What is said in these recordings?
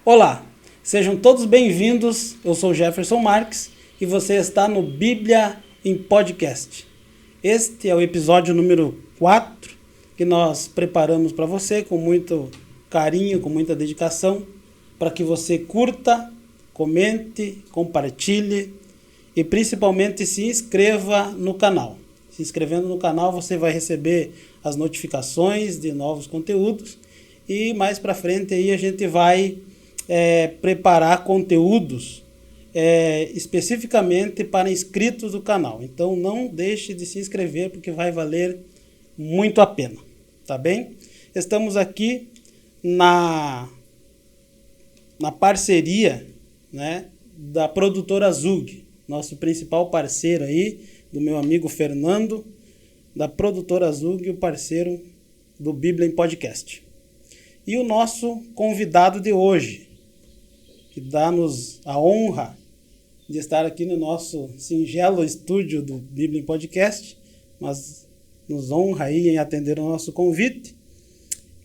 Olá, sejam todos bem-vindos. Eu sou Jefferson Marques e você está no Bíblia em Podcast. Este é o episódio número 4 que nós preparamos para você com muito carinho, com muita dedicação, para que você curta, comente, compartilhe e principalmente se inscreva no canal. Se inscrevendo no canal você vai receber as notificações de novos conteúdos e mais para frente aí a gente vai preparar conteúdos especificamente para inscritos do canal. Então não deixe de se inscrever porque vai valer muito a pena, tá bem? Estamos aqui na parceria, né, da produtora Zug, nosso principal parceiro aí, do meu amigo Fernando, da produtora Zug, o parceiro do Bíblia em Podcast. E o nosso convidado de hoje, que dá-nos a honra de estar aqui no nosso singelo estúdio do Bíblia em Podcast, mas nos honra aí em atender o nosso convite,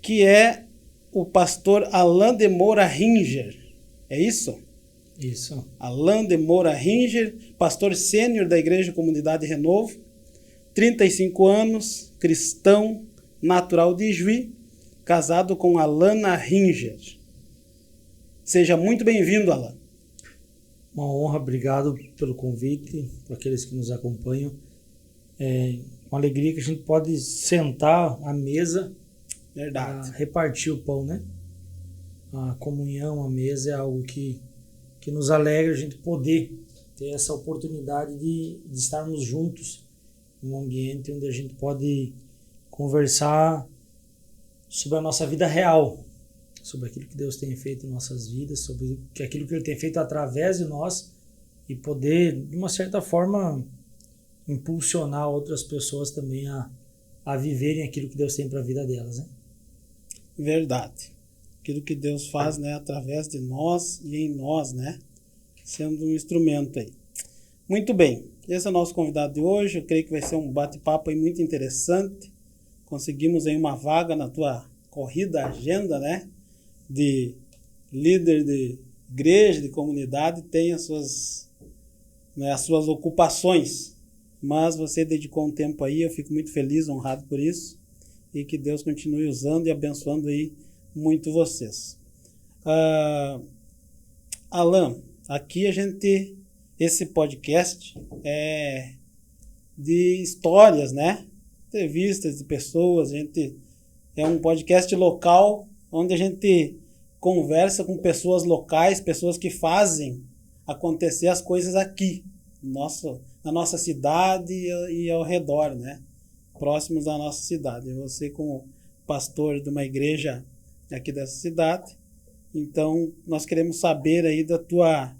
que é o pastor Alain de Moura Ringer. É isso? Isso. Alain de Moura Ringer, pastor sênior da Igreja Comunidade Renovo, 35 anos, cristão, natural de Juí, casado com Alana Ringer. Seja muito bem-vindo, Alain. Uma honra, obrigado pelo convite, para aqueles que nos acompanham. É uma alegria que a gente pode sentar à mesa, verdade, para repartir o pão, né? A comunhão, a mesa é algo que nos alegra a gente poder ter essa oportunidade de estarmos juntos em um ambiente onde a gente pode conversar sobre a nossa vida real, sobre aquilo que Deus tem feito em nossas vidas, sobre aquilo que Ele tem feito através de nós e poder, de uma certa forma, impulsionar outras pessoas também a viverem aquilo que Deus tem para a vida delas, né? Verdade. Aquilo que Deus faz, né, através de nós e em nós, né? Sendo um instrumento aí. Muito bem. Esse é o nosso convidado de hoje. Eu creio que vai ser um bate-papo aí muito interessante. Conseguimos aí uma vaga na tua corrida agenda, né? De líder de igreja, de comunidade, tem as suas ocupações, mas você dedicou um tempo aí, eu fico muito feliz, honrado por isso, e que Deus continue usando e abençoando aí muito vocês. Alain, aqui esse podcast é de histórias, né? Entrevistas de pessoas, é um podcast local, onde a gente conversa com pessoas locais, pessoas que fazem acontecer as coisas aqui, na nossa cidade e ao redor, né? Próximos da nossa cidade. Você como pastor de uma igreja aqui dessa cidade, então nós queremos saber aí da tua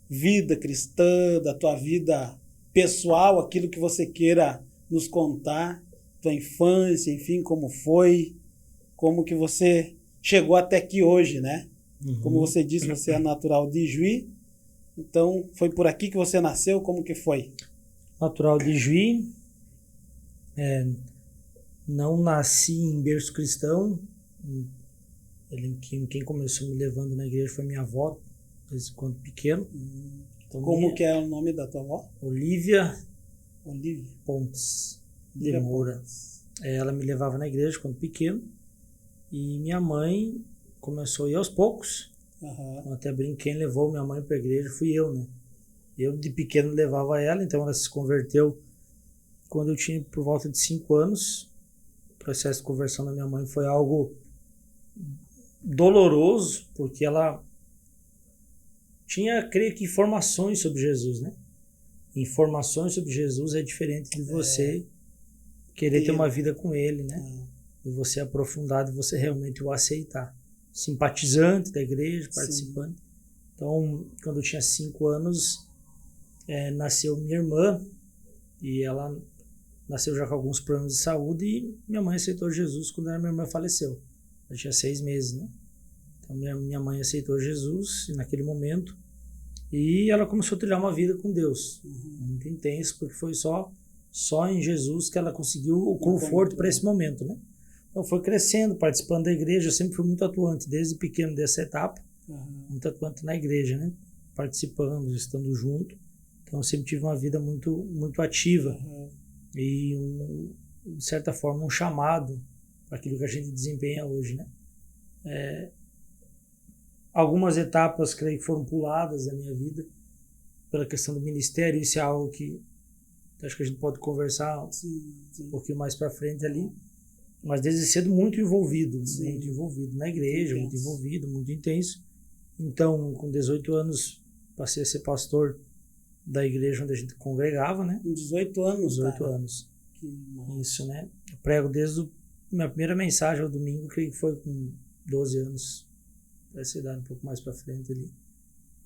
vida cristã, da tua vida pessoal, aquilo que você queira nos contar, tua infância, enfim, como foi, como que você chegou até aqui hoje, né? Uhum. Como você disse, você é natural de Juí, então foi por aqui que você nasceu, como que foi? Natural de Juí, não nasci em berço cristão, quem começou me levando na igreja foi minha avó, desde quando pequeno. Então, como que é o nome da tua avó? Olívia Pontes de Moura. Pontes. Ela me levava na igreja quando pequeno. E minha mãe começou a ir aos poucos. Uhum. Eu até brinquei, quem levou minha mãe para a igreja fui eu, né? Eu de pequeno levava ela, então ela se converteu quando eu tinha por volta de 5 anos. O processo de conversão da minha mãe foi algo doloroso, porque ela tinha, creio que, informações sobre Jesus, né? Informações sobre Jesus é diferente de você querer ter uma vida com Ele, né? E você aprofundar, e você realmente o aceitar. Simpatizante da igreja, participante. Sim. Então, quando eu tinha 5 anos, nasceu minha irmã, e ela nasceu já com alguns problemas de saúde, e minha mãe aceitou Jesus quando a minha irmã faleceu. Eu tinha 6 meses, né? Então minha mãe aceitou Jesus naquele momento e ela começou a trilhar uma vida com Deus, muito intenso, porque foi só em Jesus que ela conseguiu o conforto para esse momento, né? Então foi crescendo, participando da igreja, eu sempre fui muito atuante, desde pequeno dessa etapa, muito atuante na igreja, né? Participando, estando junto. Então eu sempre tive uma vida muito ativa e, de certa forma, um chamado para aquilo que a gente desempenha hoje, né? Algumas etapas, creio que foram puladas da minha vida pela questão do ministério. Isso é algo que acho que a gente pode conversar um pouquinho mais para frente ali. Mas desde cedo muito envolvido na igreja, muito envolvido, muito intenso. Então, com 18 anos, passei a ser pastor da igreja onde a gente congregava, né? Com 18 anos, 18 anos. Isso, né? Eu prego desde a minha primeira mensagem ao domingo, creio que foi com 12 anos. Essa idade um pouco mais para frente ali.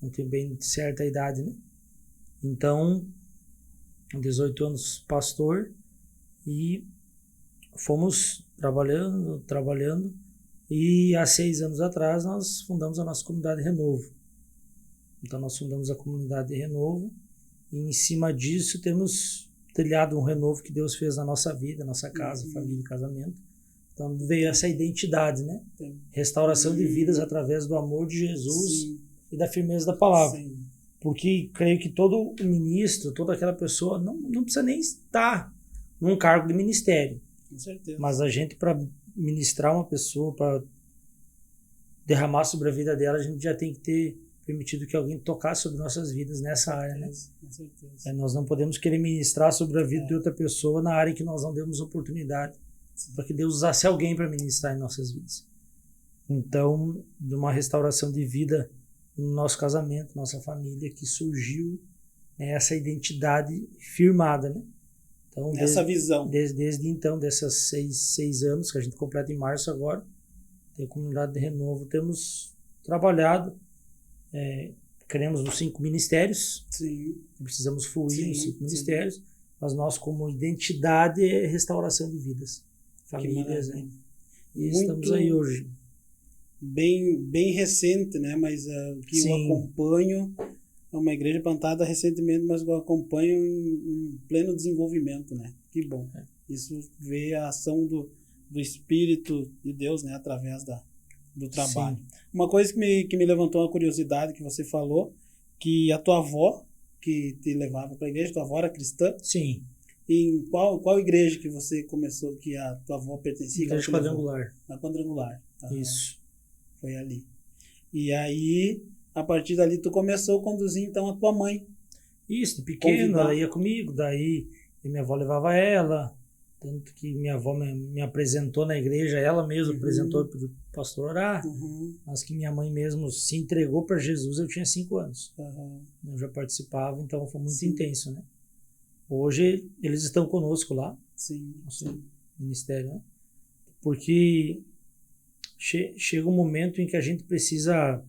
Não tenho bem certa idade, né? Então, com 18 anos, pastor, e fomos trabalhando, e há 6 anos atrás nós fundamos a nossa comunidade Renovo. Então nós fundamos a comunidade Renovo, e em cima disso temos trilhado um renovo que Deus fez na nossa vida, nossa casa, família e casamento. Então veio essa identidade, né? Restauração de vidas através do amor de Jesus e da firmeza da palavra. Porque creio que todo ministro, toda aquela pessoa não precisa nem estar num cargo de ministério. Com certeza. Mas a gente, para ministrar uma pessoa, para derramar sobre a vida dela, a gente já tem que ter permitido que alguém tocasse sobre nossas vidas nessa área, né? Com certeza. Nós não podemos querer ministrar sobre a vida de outra pessoa na área em que nós não demos oportunidade para que Deus usasse alguém para ministrar em nossas vidas. Então, de uma restauração de vida no nosso casamento, nossa família, que surgiu essa identidade firmada, né? Então, essa visão. Desde então, desses 6 anos que a gente completa em março agora, tem a comunidade de Renovo, temos trabalhado, queremos nos 5 ministérios, precisamos fluir nos 5 ministérios, mas nós, como identidade, é restauração de vidas, famílias, né? E estamos aí hoje. Bem recente, né? Mas o que eu acompanho é uma igreja plantada recentemente, mas eu acompanho em pleno desenvolvimento, né? Que bom. Isso vê a ação do Espírito de Deus, né? Através do trabalho. Uma coisa que me levantou uma curiosidade que você falou, que a tua avó, que te levava para a igreja, tua avó era cristã? Sim. E em qual igreja que você começou, que a tua avó pertencia? Igreja Quadrangular. Na Quadrangular. Isso. Foi ali. E aí, a partir dali, tu começou a conduzir, então, a tua mãe. Isso, de pequeno, ela ia comigo, daí minha avó levava ela, tanto que minha avó me apresentou na igreja, ela mesma apresentou para o pastor orar, mas que minha mãe mesmo se entregou para Jesus, eu tinha 5 anos. Eu já participava, então foi muito intenso, né? Hoje, eles estão conosco lá, nosso ministério, né? Porque chega um momento em que a gente precisa,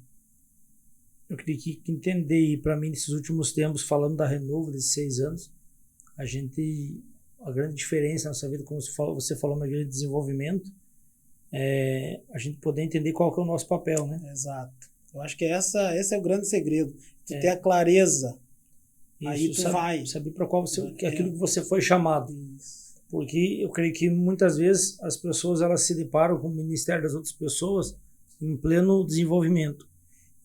eu creio que entender, e para mim nesses últimos tempos, falando da Renovo, desses 6 anos, a grande diferença na nossa vida, como você falou, uma igreja de desenvolvimento, é a gente poder entender qual que é o nosso papel, né? Exato. Eu acho que esse é o grande segredo, tu ter a clareza, aí tu vai. Saber para qual aquilo que você foi chamado. Porque eu creio que muitas vezes as pessoas elas se deparam com o ministério das outras pessoas em pleno desenvolvimento.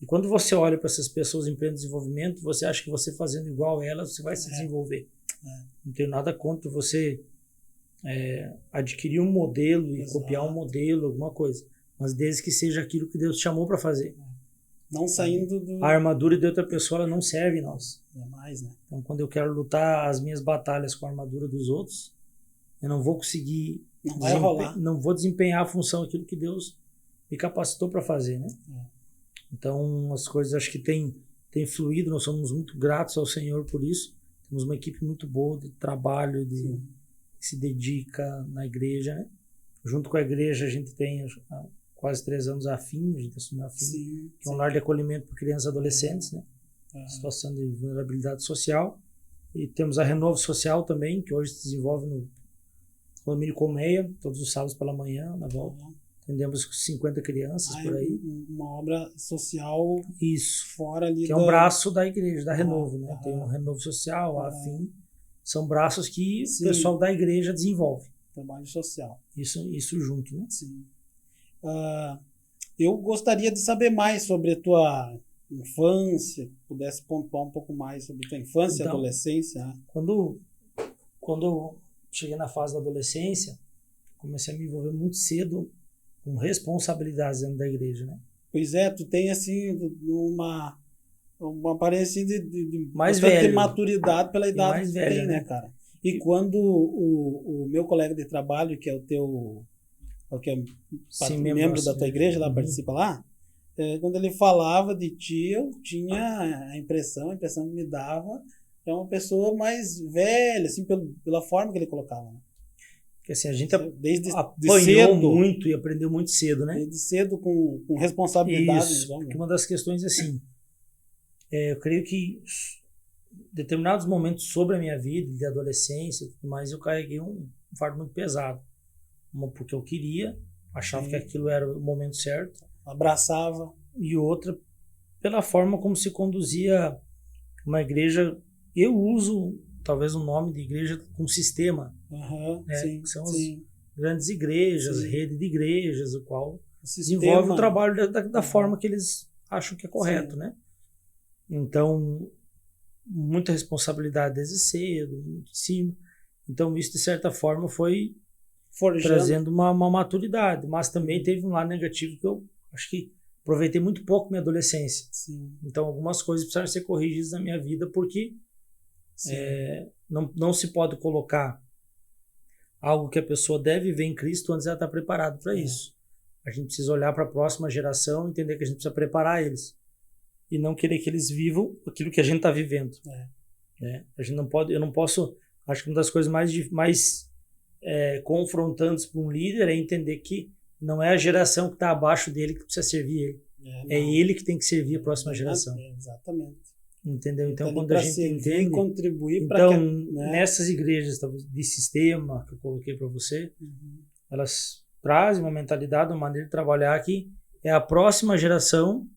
E quando você olha para essas pessoas em pleno desenvolvimento, você acha que você fazendo igual a elas, você vai se desenvolver. Não tenho nada contra você adquirir um modelo e copiar um modelo, alguma coisa. Mas desde que seja aquilo que Deus te chamou para fazer. Não saindo A armadura de outra pessoa ela não serve em nós. Jamais, né? Então quando eu quero lutar as minhas batalhas com a armadura dos outros, eu não vou conseguir, não vou desempenhar a função, aquilo que Deus me capacitou para fazer, né? Então as coisas acho que tem fluído, nós somos muito gratos ao Senhor por isso. Temos uma equipe muito boa de trabalho, que se dedica na igreja, né? Junto com a igreja a gente tem há quase 3 anos a FIM, a gente assumiu a FIM, que é um lar de acolhimento para crianças e adolescentes, né? Situação de vulnerabilidade social. E temos a Renovo Social também, que hoje se desenvolve no Condomínio Colmeia, todos os sábados pela manhã, na volta. Atendemos 50 crianças por aí. Uma obra social. Isso. Fora ali que é um braço da igreja, da Renovo, né? Tem o Renovo Social, a Afim. São braços que o pessoal da igreja desenvolve. Trabalho social. Isso junto, né? Sim. Eu gostaria de saber mais sobre a tua infância, pudesse pontuar um pouco mais sobre a tua infância e adolescência. Quando eu cheguei na fase da adolescência, comecei a me envolver muito cedo com responsabilidades dentro da igreja, né? Pois é, tu tem assim uma aparência de mais velho, maturidade pela idade mais que velho, tem, né, cara? E quando o meu colega de trabalho, que é membro da tua igreja, lá participa lá, quando ele falava de ti, eu tinha a impressão que me dava é uma pessoa mais velha, assim, pela forma que ele colocava, né? Porque assim, a gente apanhou cedo, muito e aprendeu muito cedo, né? Desde cedo com responsabilidade. Isso, porque uma das questões assim, eu creio que determinados momentos sobre a minha vida, de adolescência, mas eu carreguei um fardo muito pesado. Uma porque eu queria, achava que aquilo era o momento certo. Abraçava. E outra, pela forma como se conduzia uma igreja. Eu uso talvez o nome de igreja com sistema. Né? Sim, são as grandes igrejas, rede de igrejas, o qual desenvolve o trabalho da forma que eles acham que é correto, né? Então, muita responsabilidade desde cedo, muito em cima. Então, isso de certa forma foi trazendo uma maturidade, mas também teve um lado negativo que eu acho que aproveitei muito pouco minha adolescência. Sim. Então, algumas coisas precisaram ser corrigidas na minha vida porque não se pode colocar algo que a pessoa deve ver em Cristo antes ela estar preparada para isso. A gente precisa olhar para a próxima geração, entender que a gente precisa preparar eles e não querer que eles vivam aquilo que a gente está vivendo. A gente não pode, eu não posso. Acho que uma das coisas mais confrontantes para um líder é entender que não é a geração que está abaixo dele que precisa servir ele. É ele que tem que servir a próxima geração. Exatamente. Entendeu? Então, quando a gente entende... contribuir então, nessas igrejas de sistema que eu coloquei para você, elas trazem uma mentalidade, uma maneira de trabalhar que é a próxima geração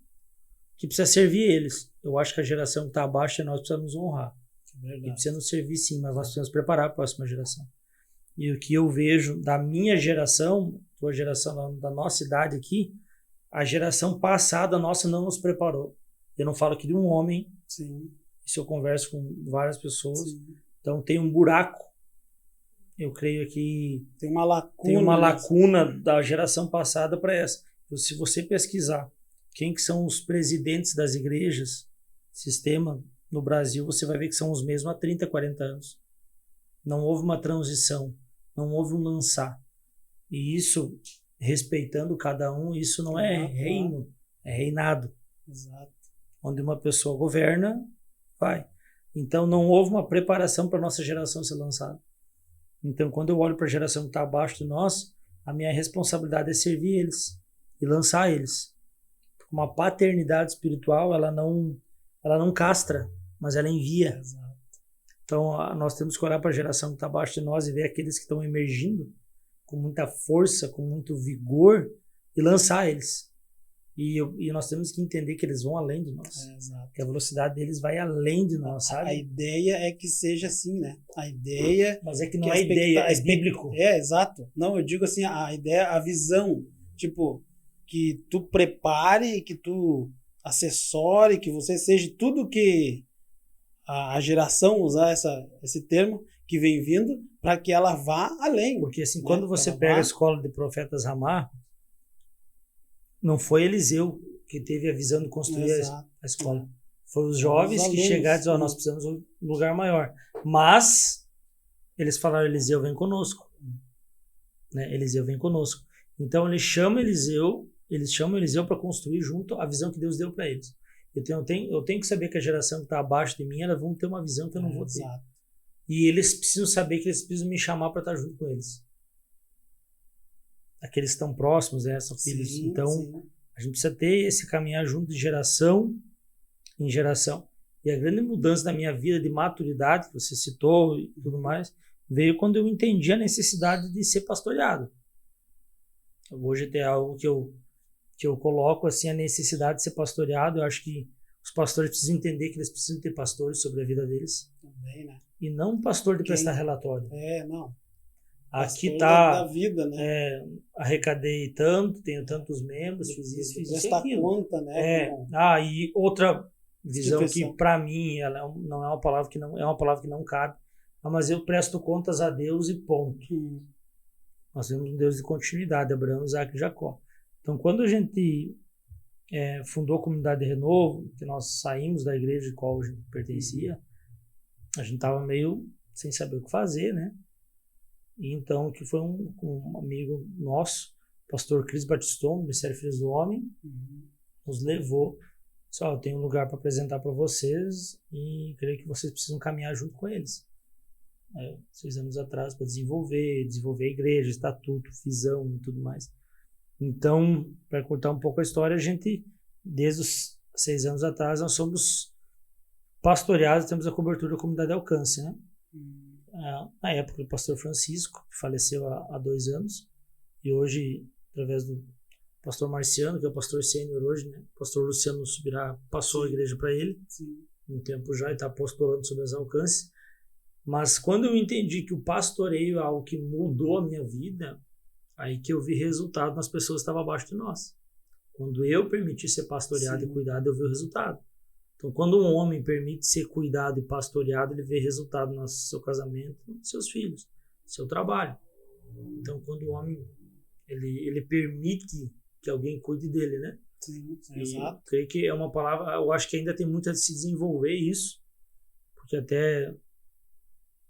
que precisa servir eles. Eu acho que a geração que está abaixo de nós precisa nos honrar. E precisa nos servir sim, mas nós precisamos preparar a próxima geração. E o que eu vejo da minha geração, tua geração da nossa idade aqui, a geração passada nossa não nos preparou. Eu não falo aqui de um homem, isso eu converso com várias pessoas, então tem um buraco, eu creio que tem uma lacuna da geração passada para essa. Então, se você pesquisar quem que são os presidentes das igrejas, sistema no Brasil, você vai ver que são os mesmos há 30, 40 anos. Não houve uma transição, não houve um lançar. E isso, respeitando cada um, isso não é reino, é reinado. Exato. Onde uma pessoa governa, vai. Então não houve uma preparação para a nossa geração ser lançada. Então quando eu olho para a geração que está abaixo de nós, a minha responsabilidade é servir eles e lançar eles. Uma paternidade espiritual, ela não castra, mas ela envia. Exato. Então nós temos que olhar para a geração que está abaixo de nós e ver aqueles que estão emergindo com muita força, com muito vigor e lançar eles. E nós temos que entender que eles vão além de nós. Exato. Que a velocidade deles vai além de nós, sabe? A ideia é que seja assim, né? A ideia... Mas é que não é ideia, é bíblico. Exato. Não, eu digo assim, a ideia, a visão, tipo, que tu prepare, que tu assessore, que você seja tudo que a geração usar esse termo que vem vindo, para que ela vá além. Porque assim, quando você pega a escola de profetas Ramá, não foi Eliseu que teve a visão de construir a escola. Foram os jovens que chegaram e disseram, nós precisamos de um lugar maior. Mas eles falaram, Eliseu vem conosco. Né? Eliseu vem conosco. Então eles chamam Eliseu para construir junto a visão que Deus deu para eles. Eu tenho que saber que a geração que está abaixo de mim, elas vão ter uma visão que eu não vou ter. E eles precisam saber que eles precisam me chamar para estar junto com eles. Aqueles que estão próximos, são filhos. Então, a gente precisa ter esse caminhar junto de geração em geração. E a grande mudança da minha vida de maturidade, que você citou e tudo mais, veio quando eu entendi a necessidade de ser pastoreado. Hoje até é algo que eu coloco assim, a necessidade de ser pastoreado. Eu acho que os pastores precisam entender que eles precisam ter pastores sobre a vida deles. Também, né? E não um pastor de prestar relatório. Não. Aqui Pastor tá, da vida, né? arrecadei tanto, tenho tantos membros, fiz isso, fiz aquilo. Conta, né? E outra visão Instituição. que para mim ela não é uma palavra que não é uma palavra que não cabe, mas eu presto contas a Deus e ponto. Nós temos um Deus de continuidade, Abraão, Isaac e Jacó. Então, quando a gente fundou a comunidade de Renovo, que nós saímos da igreja de qual a gente pertencia, a gente estava meio sem saber o que fazer, né? E então, que foi um amigo nosso, pastor Cris Batiston, do Ministério Filhos do Homem, nos levou. Disse, eu tenho um lugar para apresentar para vocês e creio que vocês precisam caminhar junto com eles. 6 anos atrás, para desenvolver a igreja, estatuto, visão e tudo mais. Então, para cortar um pouco a história, a gente, desde os 6 anos atrás, nós somos pastoreados, temos a cobertura da comunidade de alcance, né? Na época, o pastor Francisco, que faleceu há 2 anos, e hoje, através do pastor Marciano, que é o pastor sênior hoje, né? O pastor Luciano Subirá passou a igreja para ele, um tempo já, e está apostolando sobre as alcances. Mas quando eu entendi que o pastoreio é algo que mudou a minha vida, aí que eu vi resultado nas pessoas que estavam abaixo de nós. Quando eu permiti ser pastoreado e cuidado, eu vi o resultado. Então, quando um homem permite ser cuidado e pastoreado, ele vê resultado no seu casamento, nos seus filhos, no seu trabalho. Então, quando o homem ele permite que alguém cuide dele, né? Sim, exato. Creio que é uma palavra, eu acho que ainda tem muito a se desenvolver isso, porque até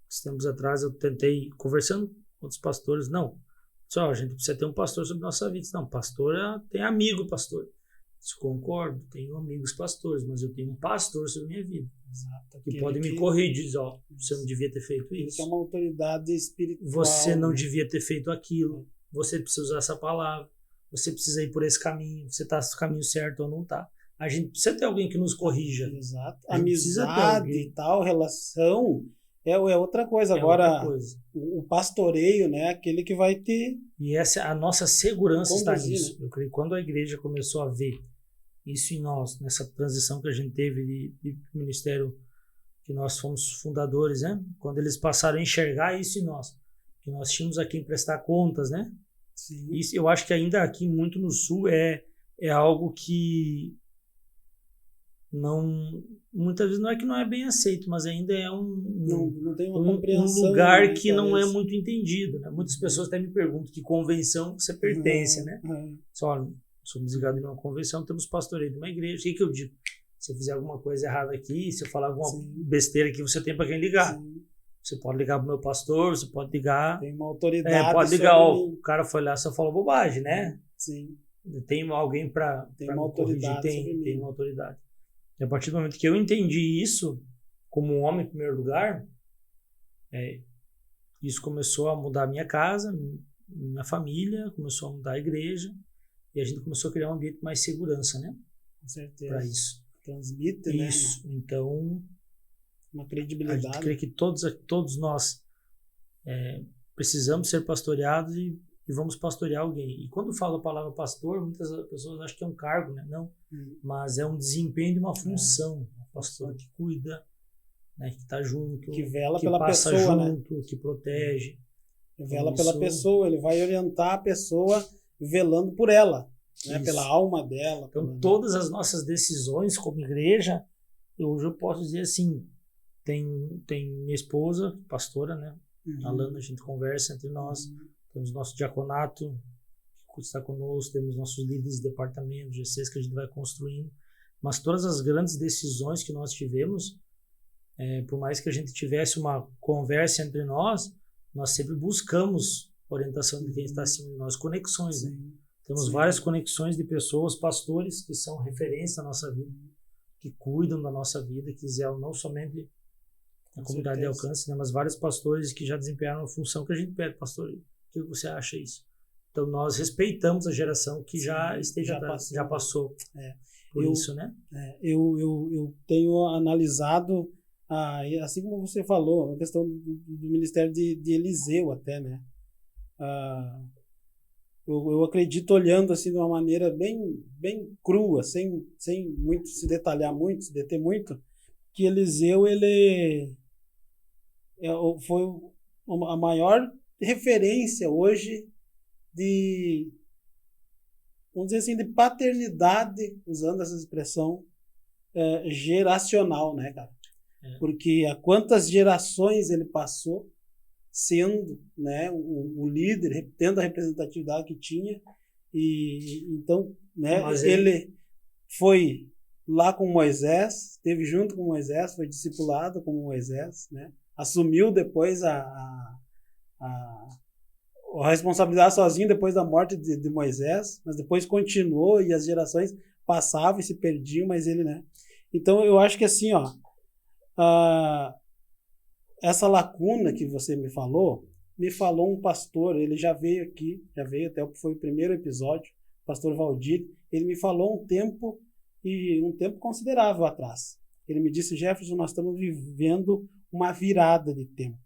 uns tempos atrás eu tentei, conversando com outros pastores, a gente precisa ter um pastor sobre nossa vida. Não, pastor tem amigo pastor. Eu concordo, tenho amigos pastores, mas eu tenho um pastor sobre minha vida. Exato. Que pode me corrigir, dizer, você não devia ter feito isso. Isso é uma autoridade espiritual. Você não devia ter feito aquilo. Você precisa usar essa palavra. Você precisa ir por esse caminho. Você está no caminho certo ou não está. A gente precisa ter alguém que nos corrija. Exato. Amizade e tal, relação é outra coisa. Agora, o pastoreio, né? Aquele que vai ter... E essa, a nossa segurança está nisso. Né? Eu creio que quando a igreja começou a ver isso em nós, nessa transição que a gente teve de ministério, que nós fomos fundadores, né? Quando eles passaram a enxergar isso em nós, que nós tínhamos a quem prestar contas, né? Sim. Isso, eu acho que ainda aqui muito no Sul é algo que não, muitas vezes não é que não é bem aceito, mas ainda é não tem uma compreensão, um lugar né, que não é muito entendido, né? Muitas pessoas até me perguntam que convenção você pertence, né? Só somos ligados em uma convenção, temos pastoreio de uma igreja. O que eu digo? Se eu fizer alguma coisa errada aqui, se eu falar alguma besteira aqui, você tem para quem ligar. Sim. Você pode ligar pro meu pastor, você pode ligar. Tem uma autoridade. Pode ligar, o cara foi lá, só falou bobagem, né? Sim. Tem alguém para me corrigir, tem uma autoridade. E a partir do momento que eu entendi isso, como um homem em primeiro lugar, isso começou a mudar a minha casa, minha família, começou a mudar a igreja, e a gente começou a criar um ambiente de mais segurança, né? Com certeza. Para isso. Transmite, isso, né? Então, uma credibilidade. A gente crê que todos nós precisamos ser pastoreados e vamos pastorear alguém. E quando falo a palavra pastor, muitas pessoas acham que é um cargo, né? Não, mas é um desempenho de uma função. Um pastor que cuida, né? Que está junto, que vela que pela passa pessoa, junto, né? Que protege. Vela pela pessoa, ele vai orientar a pessoa velando por ela, né? Pela alma dela. Então, todas as nossas decisões como igreja, hoje eu posso dizer assim, tem minha esposa, pastora, né? A Lana, a gente conversa entre nós. Temos nosso diaconato, que está conosco, temos nossos líderes de departamento, GCs que a gente vai construindo. Mas todas as grandes decisões que nós tivemos, por mais que a gente tivesse uma conversa entre nós sempre buscamos orientação de quem está acima de nós, conexões. Né? Temos várias conexões de pessoas, pastores, que são referência na nossa vida, que cuidam da nossa vida, que zelam não somente a comunidade de alcance, né? Mas vários pastores que já desempenharam a função que a gente pede, pastor. O que você acha isso? Então nós respeitamos a geração que já passou por isso, né? Eu tenho analisado, assim como você falou, a questão do ministério de Eliseu até, né? eu acredito olhando assim de uma maneira bem crua, sem muito se detalhar muito, se deter muito, que Eliseu foi a maior referência hoje de, vamos dizer assim, de paternidade, usando essa expressão, geracional, né, cara? Porque há quantas gerações ele passou sendo, né, o líder, tendo a representatividade que tinha, e então, né, ele foi lá com Moisés, esteve junto com Moisés, foi discipulado como Moisés, né, assumiu depois a responsabilidade sozinho depois da morte de Moisés, mas depois continuou e as gerações passavam e se perdiam, mas ele, né. Então eu acho que assim, ó, essa lacuna que você me falou um pastor, ele já veio aqui, até foi o primeiro episódio, o pastor Valdir, ele me falou um tempo considerável atrás. Ele me disse: Jefferson, nós estamos vivendo uma virada de tempo.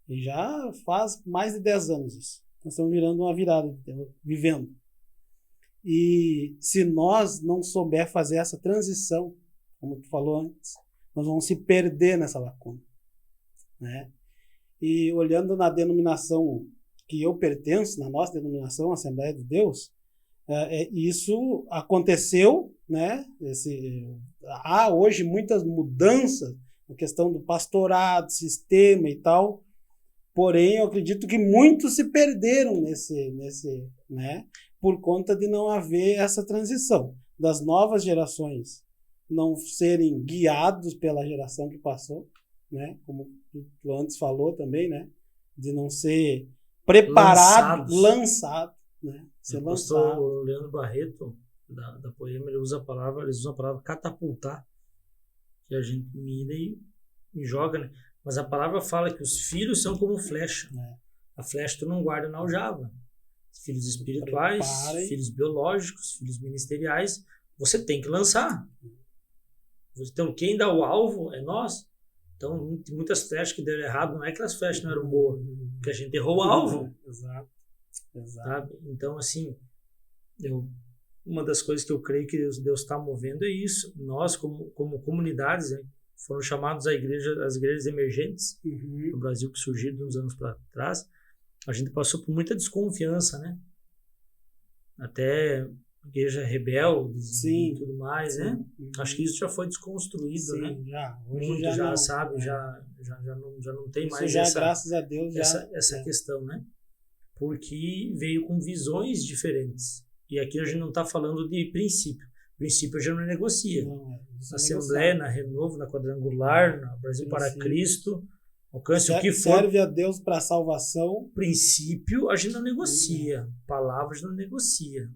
E já faz mais de 10 anos isso. Nós estamos virando uma virada de tempo, vivendo. E se nós não souber fazer essa transição, como tu falou antes, nós vamos se perder nessa lacuna, né? E olhando na denominação que eu pertenço, na nossa denominação, Assembleia de Deus, isso aconteceu, né? Há hoje muitas mudanças na questão do pastorado, sistema e tal, porém eu acredito que muitos se perderam nesse, né? Por conta de não haver essa transição das novas gerações não serem guiados pela geração que passou, né? Como tu antes falou também, né? De não ser preparado, lançado, né? Ser lançado. O Leandro Barreto, da Poema, eles usam a palavra catapultar, que a gente mira e joga, né? Mas a palavra fala que os filhos são como flecha. A flecha tu não guarda na aljava. Filhos espirituais, filhos biológicos, filhos ministeriais, você tem que lançar. Então, quem dá o alvo é nós. Então, muitas flechas que deram errado, não é que as flechas não eram boas, porque a gente errou o alvo. Exato. Sabe? Então, assim, uma das coisas que eu creio que Deus está movendo é isso. Nós, como comunidades, né, foram chamados as igrejas emergentes no Brasil, que surgiram de uns anos para trás. A gente passou por muita desconfiança, né? Até igreja rebelde e tudo mais, sim, né? Acho que isso já foi desconstruído, sim, né? Hoje já não, sabe, já não tem mais graças a Deus, essa questão, né? Porque veio com visões diferentes. E aqui a gente não está falando de princípio. Princípio a gente não negocia. Na Assembleia, na Renovo, na Quadrangular, na Brasil para Cristo, alcance o que for. Serve a Deus para salvação. Princípio a gente não negocia. Palavra a gente não negocia.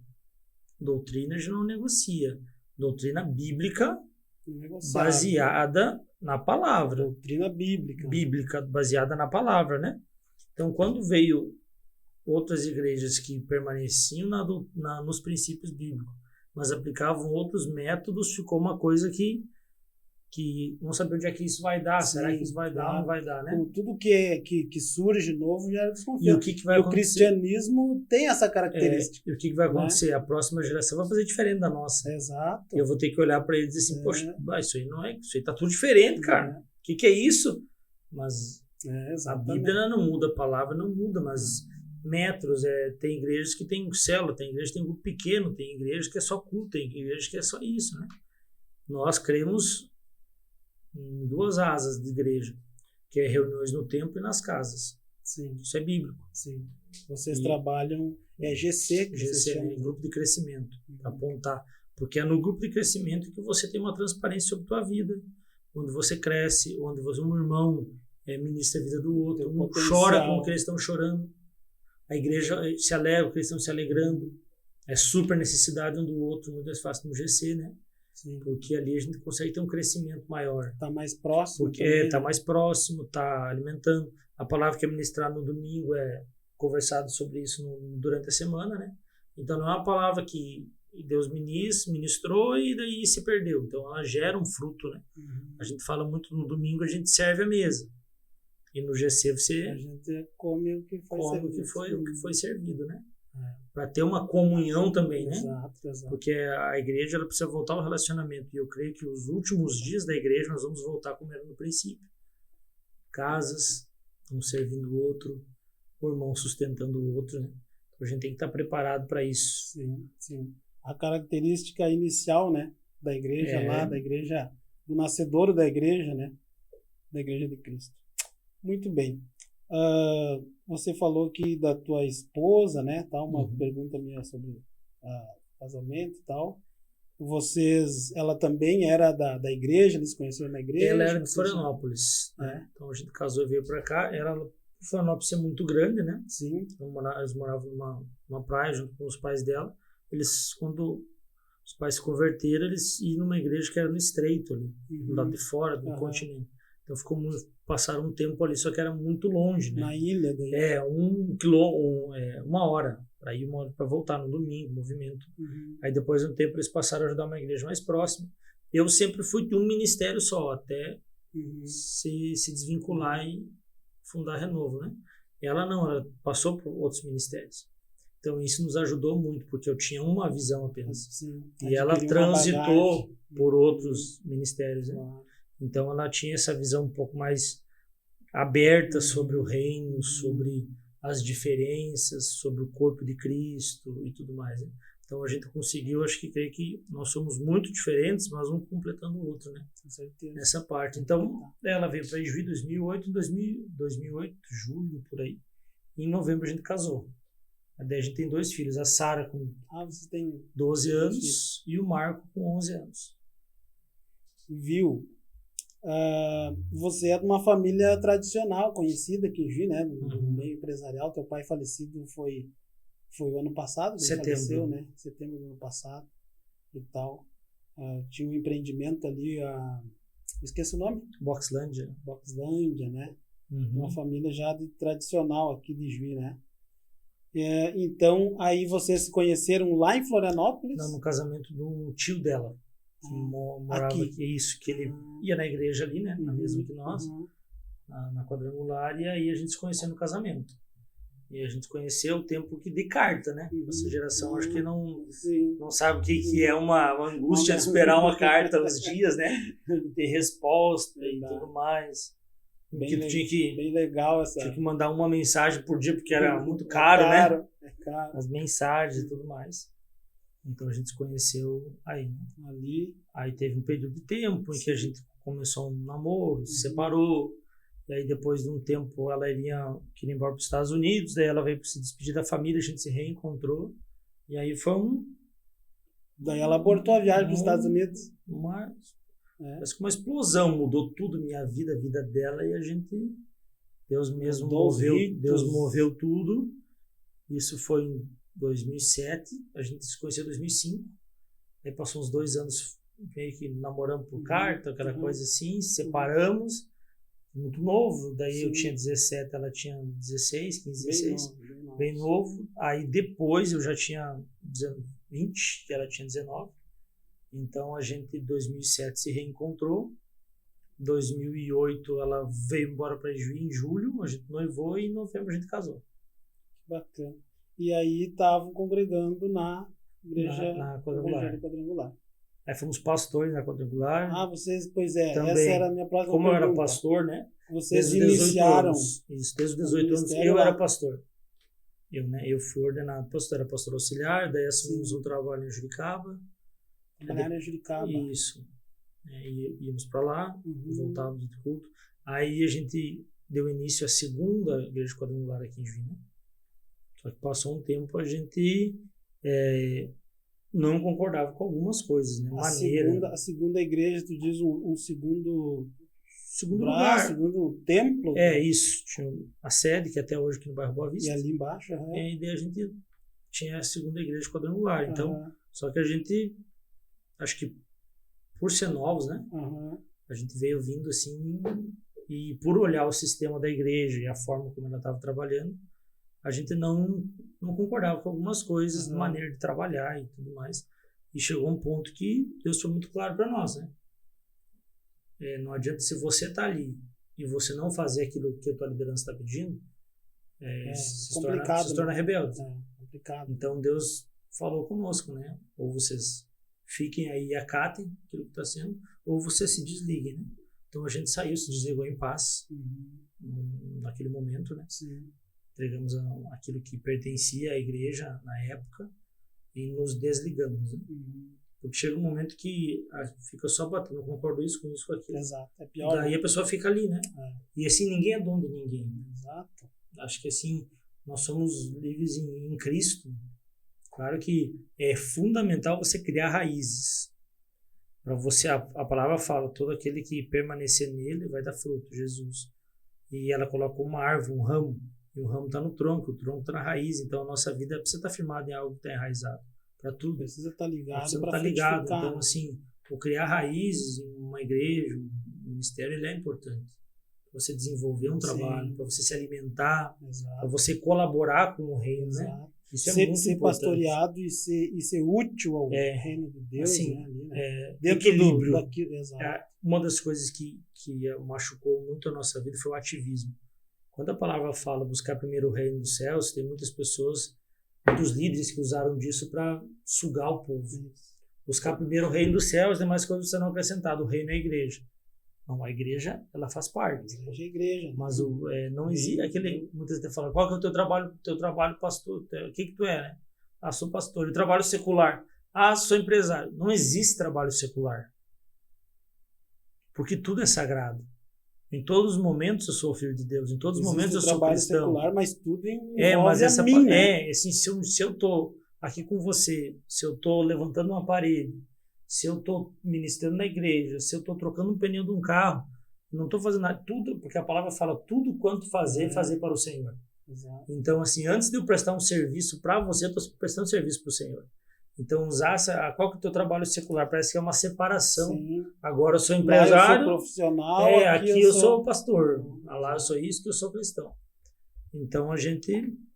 Doutrina a gente não negocia. Doutrina bíblica baseada na palavra. Doutrina bíblica. Bíblica baseada na palavra, né? Então, quando veio outras igrejas que permaneciam nos princípios bíblicos, mas aplicavam outros métodos, ficou uma coisa que não sabia onde é que isso vai dar. Sim, será que isso vai dar ou não vai dar, né? Tudo que surge novo já é desconfiado. E o que vai acontecer? O cristianismo tem essa característica. E o que vai acontecer? Né? A próxima geração vai fazer diferente da nossa. Exato. E eu vou ter que olhar para eles e dizer assim, poxa, isso aí não é, isso aí tá tudo diferente, cara. O que é isso? Mas a Bíblia não muda, a palavra não muda, mas métodos, tem igrejas que tem célula, tem igrejas que tem grupo pequeno, tem igrejas que é só culto, tem igrejas que é só isso, né? Nós cremos em duas asas de igreja, que é reuniões no templo e nas casas. Sim. Isso é bíblico. Sim. Vocês trabalham, GC, é grupo de crescimento, para apontar. Porque é no grupo de crescimento que você tem uma transparência sobre a tua vida, onde você cresce, onde um irmão ministra a vida do outro, um chora como que eles estão chorando. A igreja se alegra, porque eles estão se alegrando. É super necessidade um do outro, muito mais fácil no GC, né? Sim. Porque ali a gente consegue ter um crescimento maior. Está mais próximo. Porque está mais próximo, está alimentando. A palavra que é ministrada no domingo é conversado sobre isso durante a semana, né? Então não é uma palavra que Deus ministrou e daí se perdeu. Então ela gera um fruto, né? A gente fala muito no domingo, a gente serve a mesa. E no GC a gente come o que foi servido, o que foi servido, né? Para ter uma comunhão também, né? Exato. Porque a igreja ela precisa voltar ao relacionamento. E eu creio que os últimos dias da igreja nós vamos voltar como era no princípio. Casas, um servindo o outro, o irmão sustentando o outro, né? Então a gente tem que estar preparado para isso. Sim. A característica inicial, né, da igreja lá, da igreja, do nascedouro da igreja, né? Da igreja de Cristo. Muito bem. Você falou aqui da tua esposa, né? Tá, uma pergunta minha sobre casamento e tal. Ela também era da igreja, eles se conheceram na igreja? Ela era de Florianópolis, né? Então a gente casou e veio para cá. Florianópolis é muito grande, né? Sim. Então, eles moravam numa praia junto com os pais dela. Quando os pais se converteram, eles iam numa igreja que era no Estreito ali, do lado de fora do continente. Então passaram um tempo ali, só que era muito longe, né? Na ilha daí. 1 hora para ir, 1 hora para voltar no domingo, movimento. Aí depois de um tempo eles passaram a ajudar uma igreja mais próxima. Eu sempre fui de um ministério só, até se desvincular e fundar Renovo, né? Ela não, ela passou por outros ministérios. Então isso nos ajudou muito, porque eu tinha uma visão apenas. Sim. E ela transitou por outros ministérios, né? Então ela tinha essa visão um pouco mais aberta sobre o reino, sobre as diferenças, sobre o corpo de Cristo e tudo mais, né? Então a gente conseguiu, acho que creio que nós somos muito diferentes, mas um completando o outro, né? Com certeza. Nessa parte. Então ela veio para Ijuí em 2008, julho, por aí. E em novembro a gente casou. Daí a gente tem 2 filhos, a Sara com você tem 12 anos e o Marco com 11 anos. Viu? Você é de uma família tradicional, conhecida aqui em Juí, né? No meio empresarial. Teu pai falecido foi o ano passado, ele faleceu, né? Setembro do ano passado e tal. Tinha um empreendimento ali, esqueci o nome? Boxlândia, né? Uma família já tradicional aqui de Juí, né? Então, aí vocês se conheceram lá em Florianópolis? Não, no casamento do tio dela. Que morava aqui, que ele ia na igreja ali, né? Na mesma que nós, na quadrangular, e aí a gente se conheceu no casamento. E a gente conheceu o tempo de carta, né? Essa geração acho que não sabe o que é uma angústia de esperar uma carta uns dias, né? Ter resposta e tudo mais. Bem legal essa. Tinha que mandar uma mensagem por dia, porque era muito caro, né? É caro. As mensagens e tudo mais. Então a gente se conheceu aí, né? Ali. Aí teve um período de tempo em que a gente começou um namoro, se separou. E aí depois de um tempo ela queria ir embora para os Estados Unidos, daí ela veio para se despedir da família, a gente se reencontrou. E aí foi Daí ela abortou a viagem para os Estados Unidos. Parece que uma explosão mudou tudo, minha vida, a vida dela, e a gente... Deus mesmo moveu tudo. Isso foi em 2007, a gente se conheceu em 2005. Aí passou uns 2 anos meio que namorando por carta, aquela coisa assim, separamos. Muito novo, daí eu tinha 17, ela tinha 16, 15, 16, bem novo. Aí depois eu já tinha 20, que ela tinha 19. Então a gente em 2007 se reencontrou. Em 2008 ela veio embora para Juí em julho, a gente noivou e em novembro a gente casou. Bacana. E aí estavam congregando na igreja na quadrangular. Aí fomos pastores na quadrangular. Vocês, pois é, também, essa era a minha próxima como pergunta. Eu era pastor, né? Vocês iniciaram. Isso, desde os 18 anos eu era pastor. Eu fui ordenado pastor, era pastor auxiliar, daí assumimos um trabalho em Juricaba. Trabalhar em Juricaba. Isso. Íamos para lá, voltávamos do culto. Aí a gente deu início à segunda igreja quadrangular aqui em Juí, né? Só que passou um tempo, a gente não concordava com algumas coisas, né? A segunda igreja, tu diz um segundo lugar. Segundo templo? Isso. Tinha a sede, que até hoje aqui no bairro Boa Vista. E ali embaixo, E daí a gente tinha a segunda igreja quadrangular. Então, só que a gente, acho que por ser novos, né? A gente veio vindo assim, e por olhar o sistema da igreja e a forma como ela estava trabalhando, a gente não concordava com algumas coisas, de maneira de trabalhar e tudo mais. E chegou um ponto que Deus foi muito claro para nós, né? Não adianta, se você está ali e você não fazer aquilo que a tua liderança está pedindo, se torna rebelde. complicado. Então Deus falou conosco, né? Ou vocês fiquem aí e acatem aquilo que está sendo, ou vocês se desliguem, né? Então a gente saiu, se desligou em paz naquele momento, né? Sim. Entregamos aquilo que pertencia à igreja na época e nos desligamos, né? Porque chega um momento que fica só batendo, eu concordo isso, com aquilo. Exato, é pior. Daí né? a pessoa fica ali, né? E assim, ninguém é dono de ninguém. Exato. Acho que assim, nós somos livres em Cristo. Claro que é fundamental você criar raízes. Para você, a palavra fala, todo aquele que permanecer nele vai dar fruto, Jesus. E ela colocou uma árvore, um ramo, e o ramo está no tronco, o tronco está na raiz. Então a nossa vida precisa estar firmada em algo que está enraizado. Para tudo. Precisa estar ligado. Precisa estar ligado. Então, assim, o criar raízes em uma igreja, um ministério, ele é importante. Para você desenvolver um trabalho, para você se alimentar, para você colaborar com o reino, né? Isso é muito ser importante. pastoreado e ser útil ao reino de Deus, assim, né? Ali, né? Dentro equilíbrio. Exato. Uma das coisas que machucou muito a nossa vida foi o ativismo. Quando a palavra fala buscar primeiro o reino dos céus, tem muitas pessoas, muitos líderes que usaram disso para sugar o povo. Buscar primeiro o reino dos céus, demais coisas serão acrescentadas. O reino é a igreja. Não, a igreja, ela faz parte. A igreja é igreja. Mas não existe aquele... Muitas vezes falam, qual que é o teu trabalho pastor? O que tu é, né? Ah, sou pastor. E trabalho secular? Ah, sou empresário. Não existe trabalho secular. Porque tudo é sagrado. Em todos os momentos eu sou filho de Deus. Em todos os momentos eu sou cristão. Secular, mas tudo mas a mim, né? assim, se eu tô aqui com você, se eu tô levantando uma parede, se eu estou ministrando na igreja, se eu estou trocando um pneu de um carro, não estou fazendo nada, tudo, porque a palavra fala tudo quanto fazer para o Senhor. Exato. Então, assim, antes de eu prestar um serviço para você, eu estou prestando serviço para o Senhor. Então, qual que é o teu trabalho secular? Parece que é uma separação. Sim. Agora eu sou empresário, eu sou profissional, aqui eu sou pastor, lá eu sou isso, que eu sou cristão. Então, a gente...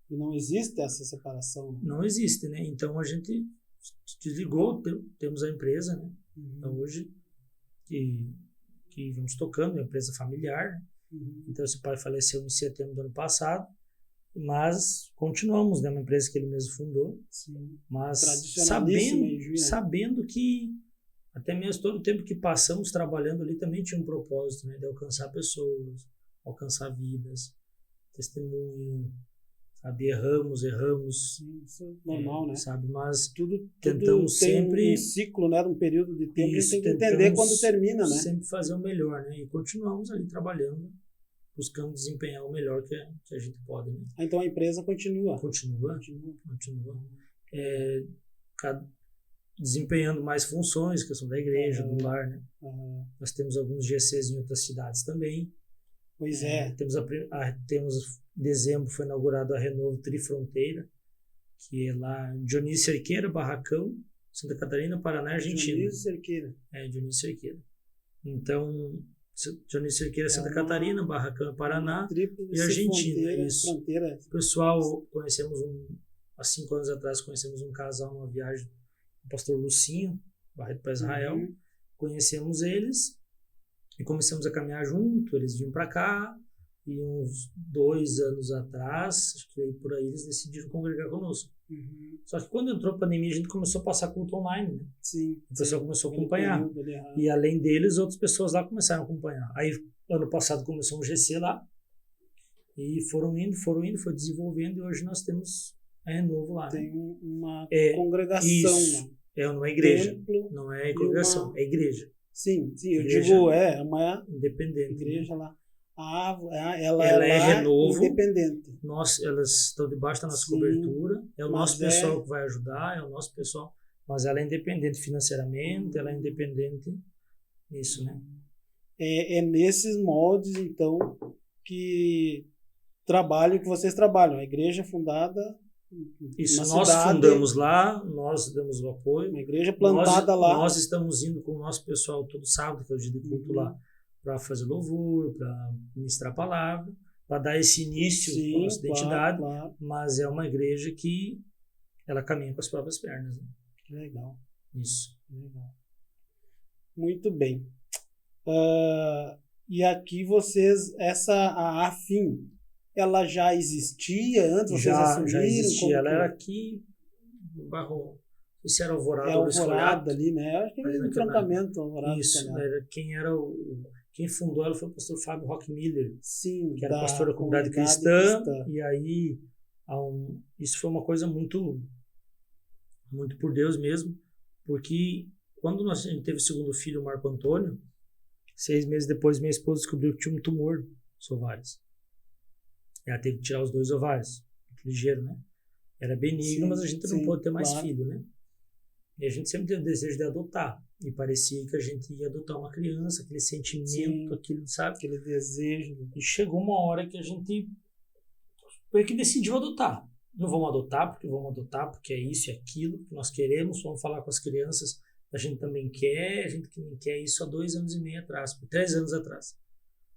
E não existe essa separação. Né? Não existe, né? Então, a gente desligou, temos a empresa, né? Então, hoje, que vamos tocando, é uma empresa familiar. Então, esse pai faleceu em setembro do ano passado, mas continuamos, né? Uma empresa que ele mesmo fundou. Sim. Mas sabendo que até mesmo todo o tempo que passamos trabalhando ali também tinha um propósito, né? De alcançar pessoas, alcançar vidas, testemunho, sabe? Erramos. Sim, isso é normal, né? Sabe? Mas tudo tentamos tem sempre um ciclo, né? Um período de tempo, isso, a gente tem que entender quando termina, né? Sempre fazer o melhor, né? E continuamos ali trabalhando, buscando desempenhar o melhor que a gente pode, né? Então a empresa continua. Continua. Desempenhando mais funções, questão da igreja, do lar, né? Nós temos alguns GCs em outras cidades também. Pois é. Temos dezembro foi inaugurado a Renovo Trifronteira, que é lá em Dionísio Cerqueira, Barracão, Santa Catarina, Paraná, Argentina. Dionísio Cerqueira. Dionísio Cerqueira. Então, Dionísio Cerqueira, Santa Catarina, Barracão, Paraná e Argentina. Isso. Fronteira. Pessoal, conhecemos há 5 anos atrás, conhecemos um casal numa viagem, o pastor Lucinho, Barreto para Israel. Conhecemos eles e começamos a caminhar junto. Eles vinham para cá. E uns 2 anos atrás, acho que por aí, eles decidiram congregar conosco. Só que quando entrou a pandemia, a gente começou a passar culto online, né? Sim. O pessoal começou a acompanhar. E além deles, outras pessoas lá começaram a acompanhar. Aí, ano passado, começou um GC lá. E foram indo, foi desenvolvendo. E hoje nós temos a Renovo lá. Tem uma congregação isso. lá. É uma igreja. Não é congregação, é igreja. Sim, eu igreja digo, uma independente. Igreja lá. Ela é Renovo, independente. Elas estão debaixo da nossa cobertura. É o nosso pessoal que vai ajudar, é o nosso pessoal. Mas ela é independente financeiramente, ela é independente nisso, né? É nesses moldes, então, que vocês trabalham. A igreja fundada isso, nós fundamos lá, nós damos o apoio. Uma igreja plantada lá. Nós estamos indo com o nosso pessoal todo sábado, que é o dia de culto lá, para fazer louvor, para ministrar a palavra, para dar esse início à nossa identidade, mas é uma igreja que ela caminha com as próprias pernas. Né? Legal. Isso. Legal. Muito bem. E aqui vocês, a AFIM, ela já existia antes vocês Já assumiram? existia. Como Ela que era é? aqui no bairro, isso era Alvorada É ou Alvorada ali, né? Eu acho que é ali um naquela- entroncamento Alvorada. Isso, Escolhado. era quem fundou ela foi o pastor Fábio Rock Miller, Sim, que era da pastor da comunidade cristã, e aí isso foi uma coisa muito muito por Deus mesmo, porque quando a gente teve o segundo filho, o Marco Antônio, 6 meses depois minha esposa descobriu que tinha um tumor nos ovários. Ela teve que tirar os 2 ovários, muito ligeiro, né? Era benigno, Sim, mas a gente não sim, pôde ter mais claro. filho, né? E a gente sempre teve o desejo de adotar. E parecia que a gente ia adotar uma criança, aquele sentimento, Sim. aquilo, sabe? Aquele desejo. E chegou uma hora que a gente foi que decidiu adotar. Não vamos adotar porque é isso e aquilo que nós queremos, vamos falar com as crianças, a gente também quer, a gente também quer isso há 2 anos e meio atrás, 3 anos atrás.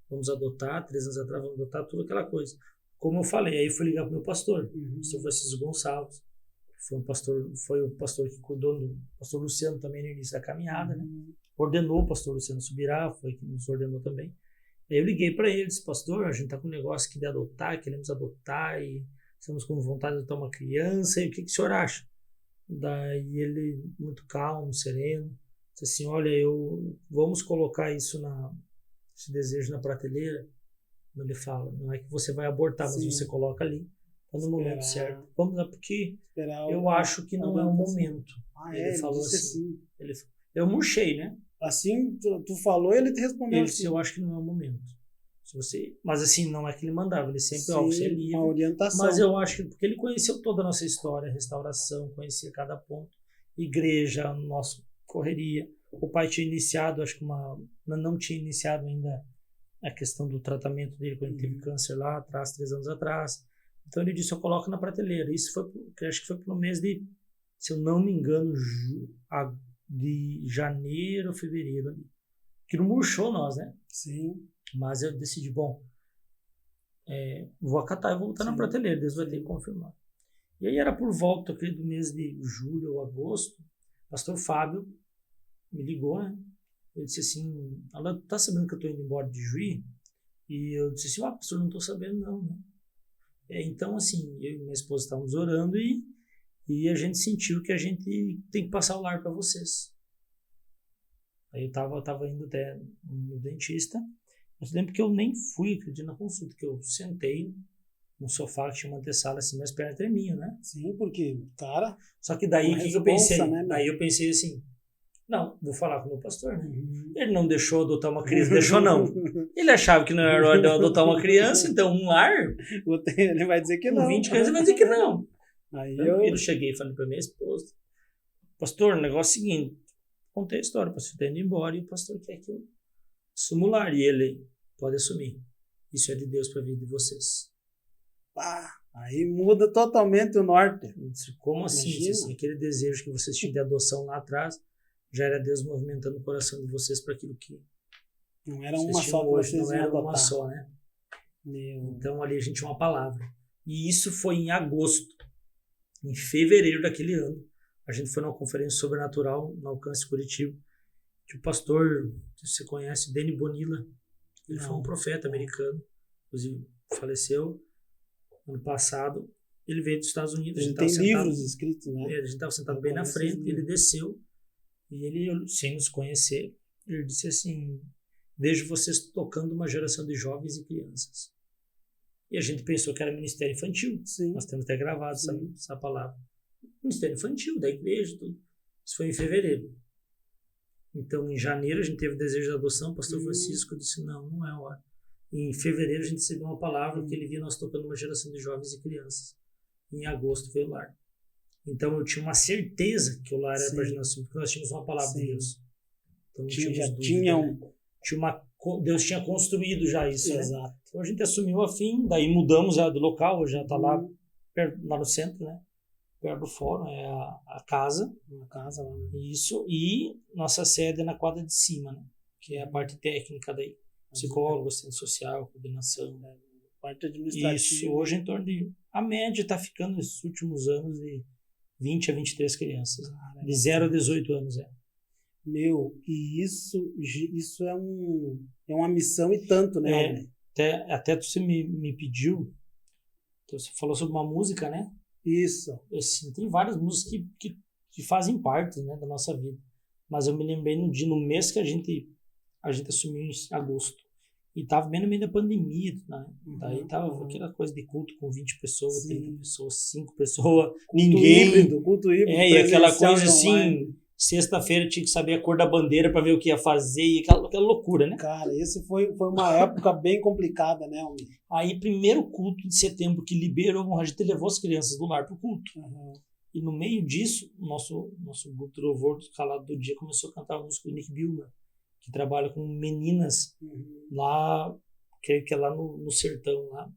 Vamos adotar, 3 anos atrás, vamos adotar, tudo aquela coisa. Como eu falei, aí eu fui ligar pro meu pastor, o pastor Francisco Gonçalves, foi o pastor que cuidou do pastor Luciano também no início da caminhada, né? Ordenou o pastor Luciano Subirá, foi que nos ordenou também. Aí eu liguei para ele, disse, pastor, a gente tá com um negócio aqui de adotar, queremos adotar e estamos com vontade de adotar uma criança, e o que o senhor acha? Daí ele, muito calmo, sereno, disse assim, olha, vamos colocar esse desejo na prateleira. Ele fala, não é que você vai abortar, mas Sim. você coloca ali, tá no momento certo. Vamos lá, porque eu acho que não é o momento. Ele falou assim. Eu murchei, né? Assim, tu falou, ele te respondeu Ele assim. disse, eu acho que não é o momento. Mas assim, não é que ele mandava, ele sempre, Sim, você é livre. uma orientação. Mas eu acho que, porque ele conheceu toda a nossa história, restauração, conhecia cada ponto, igreja, nossa correria. O pai tinha iniciado, acho que não tinha iniciado ainda a questão do tratamento dele quando ele teve câncer lá atrás, 3 anos atrás. Então ele disse, eu coloco na prateleira. Isso acho que foi pelo mês de, se eu não me engano, de janeiro ou fevereiro ali. Que não murchou nós, né? Sim. Mas eu decidi, vou acatar e vou botar na prateleira, Deus vai ter que confirmar. E aí era por volta do mês de julho ou agosto, o pastor Fábio me ligou, né? Ele disse assim, Alan, tá sabendo que eu tô indo embora de Juí? E eu disse assim, pastor, não tô sabendo não, né? Então, assim, eu e minha esposa estávamos orando e a gente sentiu que a gente tem que passar o lar para vocês. Aí eu tava indo até no dentista. Eu lembro que eu nem fui, acredito, na consulta, que eu sentei no sofá que tinha uma antessala assim, minhas pernas tremiam, né? Sim, porque, cara... Só que daí, o que eu pensei? Né, daí eu pensei assim, não, vou falar com o meu pastor, né? Ele não deixou adotar uma criança, deixou não. Ele achava que não era hora de eu adotar uma criança, então um lar... Ele vai dizer que não. Com 20 crianças, ele vai dizer que não. Aí eu cheguei e falei pra minha esposa, pastor, o negócio é o seguinte, contei a história, o pastor tá indo embora e o pastor quer que eu assuma o lar. E ele, pode assumir. Isso é de Deus pra vida de vocês. Aí muda totalmente o norte. Como assim? Assim? Aquele desejo que vocês tinham de adoção lá atrás, já era Deus movimentando o coração de vocês para aquilo que não era uma só que hoje, vocês não era adotar. uma só, né? Então ali a gente tinha uma palavra. E isso foi em agosto. Em fevereiro daquele ano, a gente foi numa conferência sobrenatural no Alcance Curitiba, que o pastor, você conhece, Danny Bonilla, ele foi um profeta americano, inclusive faleceu ano passado. Ele veio dos Estados Unidos. Ele tem livros escritos, né? A gente estava sentado bem na frente, ele desceu e ele, sem nos conhecer, ele disse assim, vejo vocês tocando uma geração de jovens e crianças. E a gente pensou que era ministério infantil. Sim. Nós temos até gravado essa palavra. Ministério infantil, da igreja, tudo. Isso foi em fevereiro. Então, em janeiro, a gente teve o desejo de adoção. O pastor Francisco disse, não é hora. Em fevereiro, a gente recebeu uma palavra que ele via nós tocando uma geração de jovens e crianças. Em agosto veio o lar. Então, eu tinha uma certeza que o lar era para a gente nascer, porque nós tínhamos uma palavra de Deus. Então, Deus tinha construído já isso, né? Exato. Então a gente assumiu a fim, daí mudamos já do local, já está lá no centro, né? Perto do fórum, é a casa. Uma casa lá. Isso, e nossa sede é na quadra de cima, né? Que é a parte técnica daí. Psicólogo, assistente social, coordenação. Parte administrativa. Isso, hoje em torno de... A média está ficando nesses últimos anos de 20 a 23 crianças. De 0 a 18 anos, e isso é uma missão e tanto, né? Até você me pediu, Então, você falou sobre uma música, né? Isso. Assim, tem várias músicas que fazem parte, né, da nossa vida. Mas eu me lembrei no mês que a gente assumiu em agosto. E tava bem no meio da pandemia, né? Daí tava aquela coisa de culto com 20 pessoas, Sim. 30 pessoas, 5 pessoas, Culto ninguém. híbrido, culto híbrido. E aquela presencial coisa e assim, online. sexta-feira tinha que saber a cor da bandeira para ver o que ia fazer, e aquela loucura, né? Cara, esse foi uma época bem complicada, né, Almir? Aí, primeiro culto de setembro que liberou, a gente levou as crianças do lar pro culto. E no meio disso, nosso grupo de louvor do Calado do Dia começou a cantar a música do Nick Bilmer, que trabalha com meninas lá, creio que é lá no sertão, lá.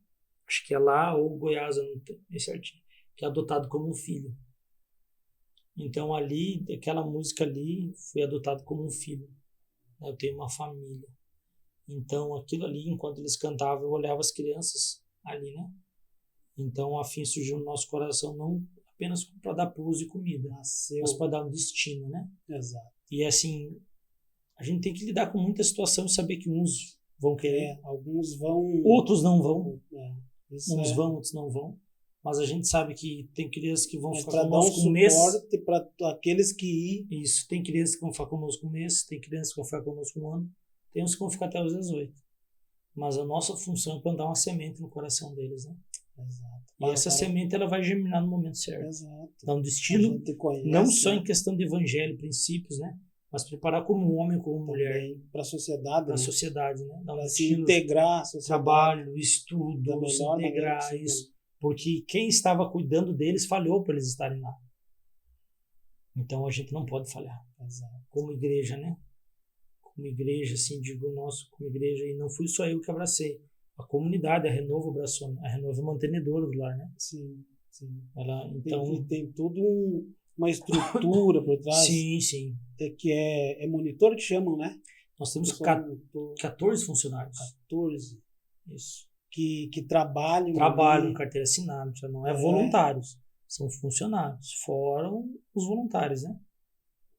Acho que é lá ou Goiás, eu não tenho certinho, que é adotado como um filho. Então ali, aquela música ali, fui adotado como um filho. Eu tenho uma família. Então aquilo ali, enquanto eles cantavam, eu olhava as crianças ali, né? Então a fim surgiu no nosso coração não apenas para dar pouso e comida, mas para dar um destino, né? Exato. E assim, a gente tem que lidar com muita situação e saber que uns vão querer, alguns vão, outros não vão. Uns vão, outros não vão. Mas a gente sabe que tem crianças que vão ficar conosco um mês. Para aqueles que ir. Isso, tem crianças que vão ficar conosco um mês, tem crianças que vão ficar conosco um ano, tem uns que vão ficar até os 18. Mas a nossa função é plantar uma semente no coração deles, né? Exato. E essa semente ela vai germinar no momento certo. Exato. Dar um destino, não só em questão de evangelho, princípios, né? Mas preparar como homem, como mulher. Para a sociedade. Para a sociedade, né? Dar um destino, se integrar a sociedade. Trabalho, estudo, se integrar, isso. Porque quem estava cuidando deles falhou para eles estarem lá. Então a gente não pode falhar. Exato. Como igreja, né? Como igreja, assim, digo nosso, como igreja, e não fui só eu que abracei. A comunidade, a Renovo abraçou, a Renovo é mantenedora do lar, né? Sim. Ela, então... Tem tudo uma estrutura por trás. Sim. Que é monitor que chamam, né? Nós temos 14 funcionários. 14. Isso. Que trabalham. Trabalham, carteira assinada, não é voluntários. São funcionários, fora os voluntários, né?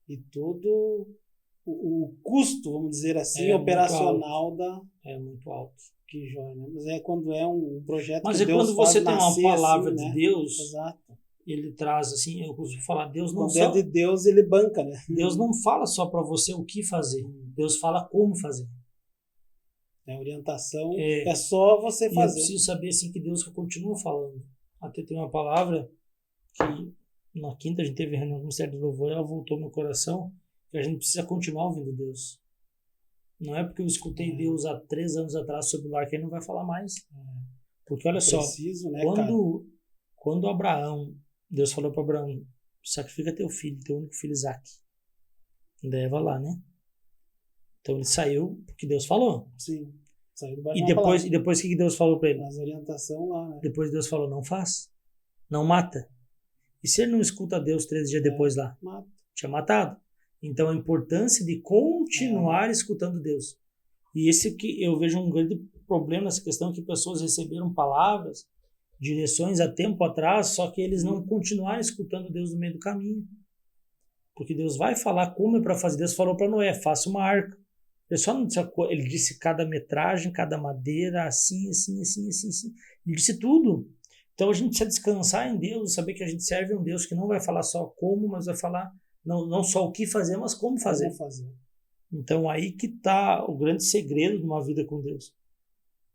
E todo o custo, vamos dizer assim, operacional é muito alto. Que joia, né? Mas quando é um projeto Mas que Deus quando você tem uma palavra assim, de né? Deus, exato. Ele traz assim, eu costumo falar, Deus não quando é de Deus, ele banca, né? Deus não fala só para você o que fazer, Deus fala como fazer. A orientação é só você fazer. Eu preciso saber assim que Deus continua falando. Até tem uma palavra que na quinta a gente teve reunião com o Ministério do Louvor, ela voltou no meu coração, que a gente precisa continuar ouvindo Deus. Não é porque eu escutei Deus há 3 anos atrás sobre o lar que ele não vai falar mais. Porque olha só, né, quando Abraão, Deus falou para Abraão, sacrifica teu filho, teu único filho Isaac. Leva lá, né? Então ele saiu porque Deus falou. Sim. Saiu do e depois o que Deus falou para ele? As orientação lá, né? Depois Deus falou, não faz. Não mata. E se ele não escuta Deus 3 dias depois lá? Mata. Tinha matado. Então a importância de continuar escutando Deus. E esse que eu vejo um grande problema nessa questão, que pessoas receberam palavras, direções há tempo atrás, só que eles não continuaram escutando Deus no meio do caminho. Porque Deus vai falar como é para fazer. Deus falou para Noé, faça uma arca. Ele disse cada metragem, cada madeira, assim. Ele disse tudo. Então a gente precisa descansar em Deus, saber que a gente serve um Deus que não vai falar só como, mas vai falar não só o que fazer, mas como fazer. Então aí que está o grande segredo de uma vida com Deus.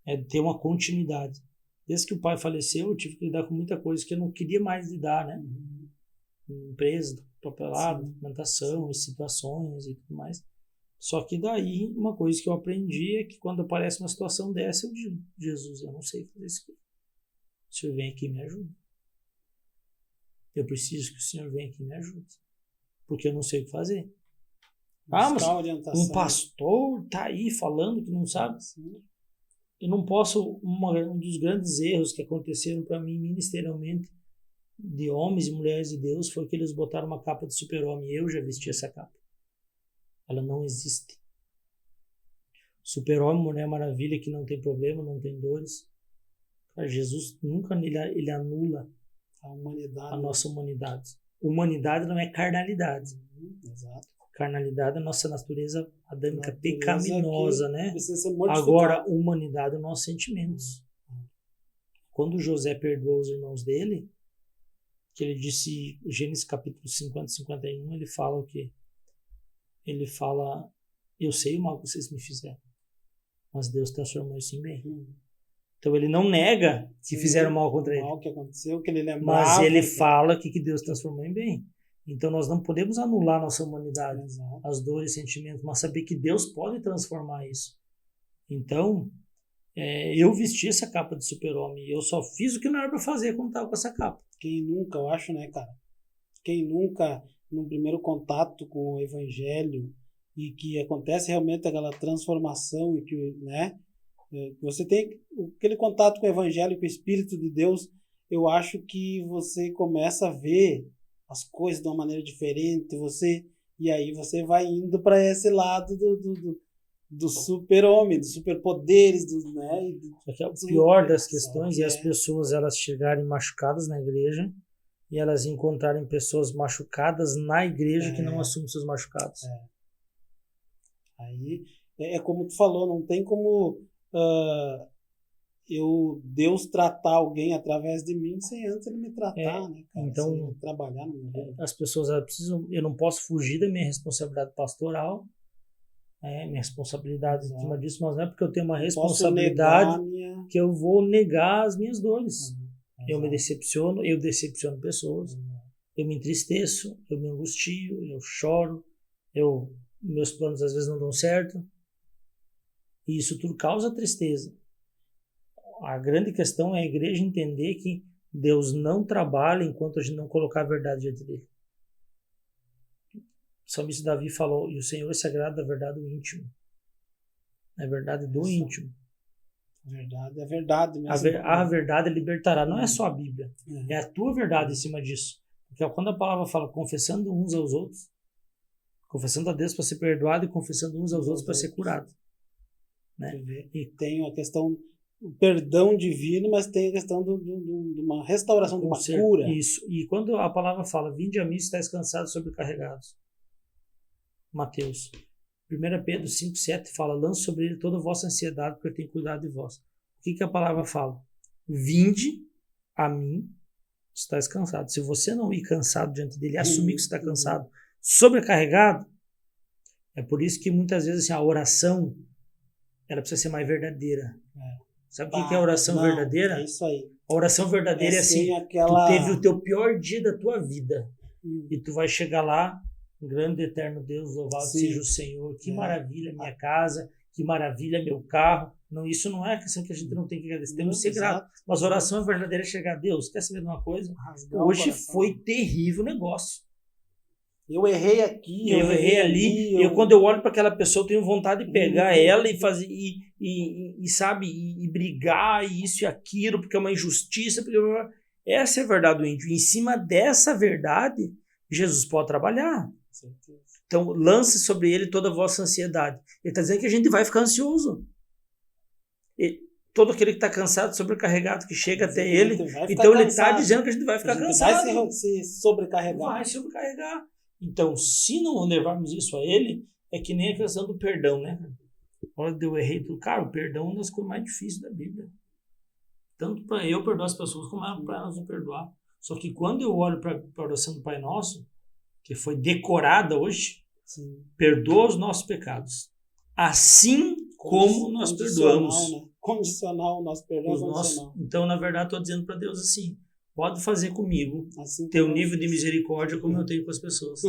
É ter uma continuidade. Desde que o pai faleceu, eu tive que lidar com muita coisa que eu não queria mais lidar, né? Empresa, papelado, documentação, situações e tudo mais. Só que daí, uma coisa que eu aprendi é que quando aparece uma situação dessa, eu digo, Jesus, eu não sei fazer isso aqui. O Senhor vem aqui e me ajuda. Eu preciso que o Senhor venha aqui e me ajude. Porque eu não sei o que fazer. Mas um pastor tá aí falando que não sabe. Eu não posso... Um dos grandes erros que aconteceram para mim ministerialmente de homens e mulheres de Deus foi que eles botaram uma capa de super-homem. Eu já vesti essa capa. Ela não existe. Super-homem, Mulher Maravilha, que não tem problema, não tem dores. Cara, Jesus nunca ele anula a nossa humanidade. Humanidade não é carnalidade. Exato. Carnalidade é a nossa natureza adâmica pecaminosa, né? Precisa ser mortificada. Agora, humanidade é nossos sentimentos. quando José perdoou os irmãos dele, que ele disse, Gênesis capítulo 50, 51, ele fala o quê? Ele fala, eu sei o mal que vocês me fizeram, mas Deus transformou isso em bem. Então ele não nega que fizeram mal contra ele. O mal que aconteceu, que ele lembrava. Mas ele fala que Deus transformou em bem. Então nós não podemos anular nossa humanidade, as dores, sentimentos, mas saber que Deus pode transformar isso. Então, eu vesti essa capa de super-homem e eu só fiz o que não era para fazer quando estava com essa capa. Quem nunca, eu acho, né, cara? Quem nunca, no primeiro contato com o evangelho, e que acontece realmente aquela transformação, e que, né, você tem aquele contato com o evangelho, com o Espírito de Deus, eu acho que você começa a ver as coisas de uma maneira diferente, e aí você vai indo para esse lado do super-homem, dos superpoderes, né? Só que é o pior das questões é as pessoas elas chegarem machucadas na igreja e elas encontrarem pessoas machucadas na igreja que não assumem seus machucados. Aí é como tu falou, não tem como Deus tratar alguém através de mim sem antes ele me tratar, né, cara? Então, sem trabalhar na minha vida. As pessoas elas precisam, eu não posso fugir da minha responsabilidade pastoral, minha responsabilidade em cima disso, mas não é porque eu tenho uma responsabilidade que eu vou negar as minhas dores. Eu me decepciono, eu decepciono pessoas, eu me entristeço, eu me angustio, eu choro, meus planos às vezes não dão certo, e isso tudo causa tristeza. A grande questão é a igreja entender que Deus não trabalha enquanto a gente não colocar a verdade diante dele. O salmista Davi falou, e o Senhor se agrada da verdade do íntimo. É a verdade do íntimo. Verdade, é verdade mesmo. A verdade libertará. Não é só a Bíblia. É a tua verdade em cima disso. Porque quando a palavra fala confessando uns aos outros, confessando a Deus para ser perdoado e confessando uns aos outros para ser curado. Né? E tem a questão do perdão divino, mas tem a questão de uma restauração, de uma cura. Isso. E quando a palavra fala, vinde a mim se estáis cansados e sobrecarregados. Mateus. 1 Pedro 5,7 fala, lance sobre ele toda a vossa ansiedade, porque ele tem cuidado de vós. O que a palavra fala? Vinde a mim se estáis cansados. Se você não ir cansado diante dele, assumir que você está cansado, sobrecarregado, é por isso que muitas vezes assim, a oração ela precisa ser mais verdadeira. Sabe o que é a oração verdadeira? É isso aí. A oração verdadeira é assim, tu teve o teu pior dia da tua vida e tu vai chegar lá, grande eterno Deus, louvado seja o Senhor, que maravilha minha casa, que maravilha meu carro. Não, isso não é a questão que a gente não tem que agradecer, temos que ser grato. Mas a oração verdadeira é chegar a Deus. Quer saber de uma coisa? Hoje foi terrível o negócio. Eu errei aqui, eu errei ali. Quando eu olho para aquela pessoa, eu tenho vontade de pegar ela e fazer sabe, e brigar, e isso e aquilo, porque é uma injustiça. Essa é a verdade do índio. Em cima dessa verdade, Jesus pode trabalhar. Então, lance sobre ele toda a vossa ansiedade. Ele está dizendo que a gente vai ficar ansioso. Todo aquele que está cansado, sobrecarregado, que chega até ele, então ele está dizendo que a gente vai ficar cansado. Vai se sobrecarregar. Vai se sobrecarregar. Então, se não levarmos isso a ele, é que nem a questão do perdão, né? Olha, deu errei tudo. Cara, o perdão é uma das coisas mais difíceis da Bíblia. Tanto para eu perdoar as pessoas, como para elas me perdoar. Só que quando eu olho para a oração do Pai Nosso, que foi decorada hoje, perdoa os nossos pecados. Assim como nós perdoamos. Né? Condicional, nosso perdão é condicional. Então, na verdade, estou dizendo para Deus assim, pode fazer comigo teu nível de misericórdia como eu tenho com as pessoas.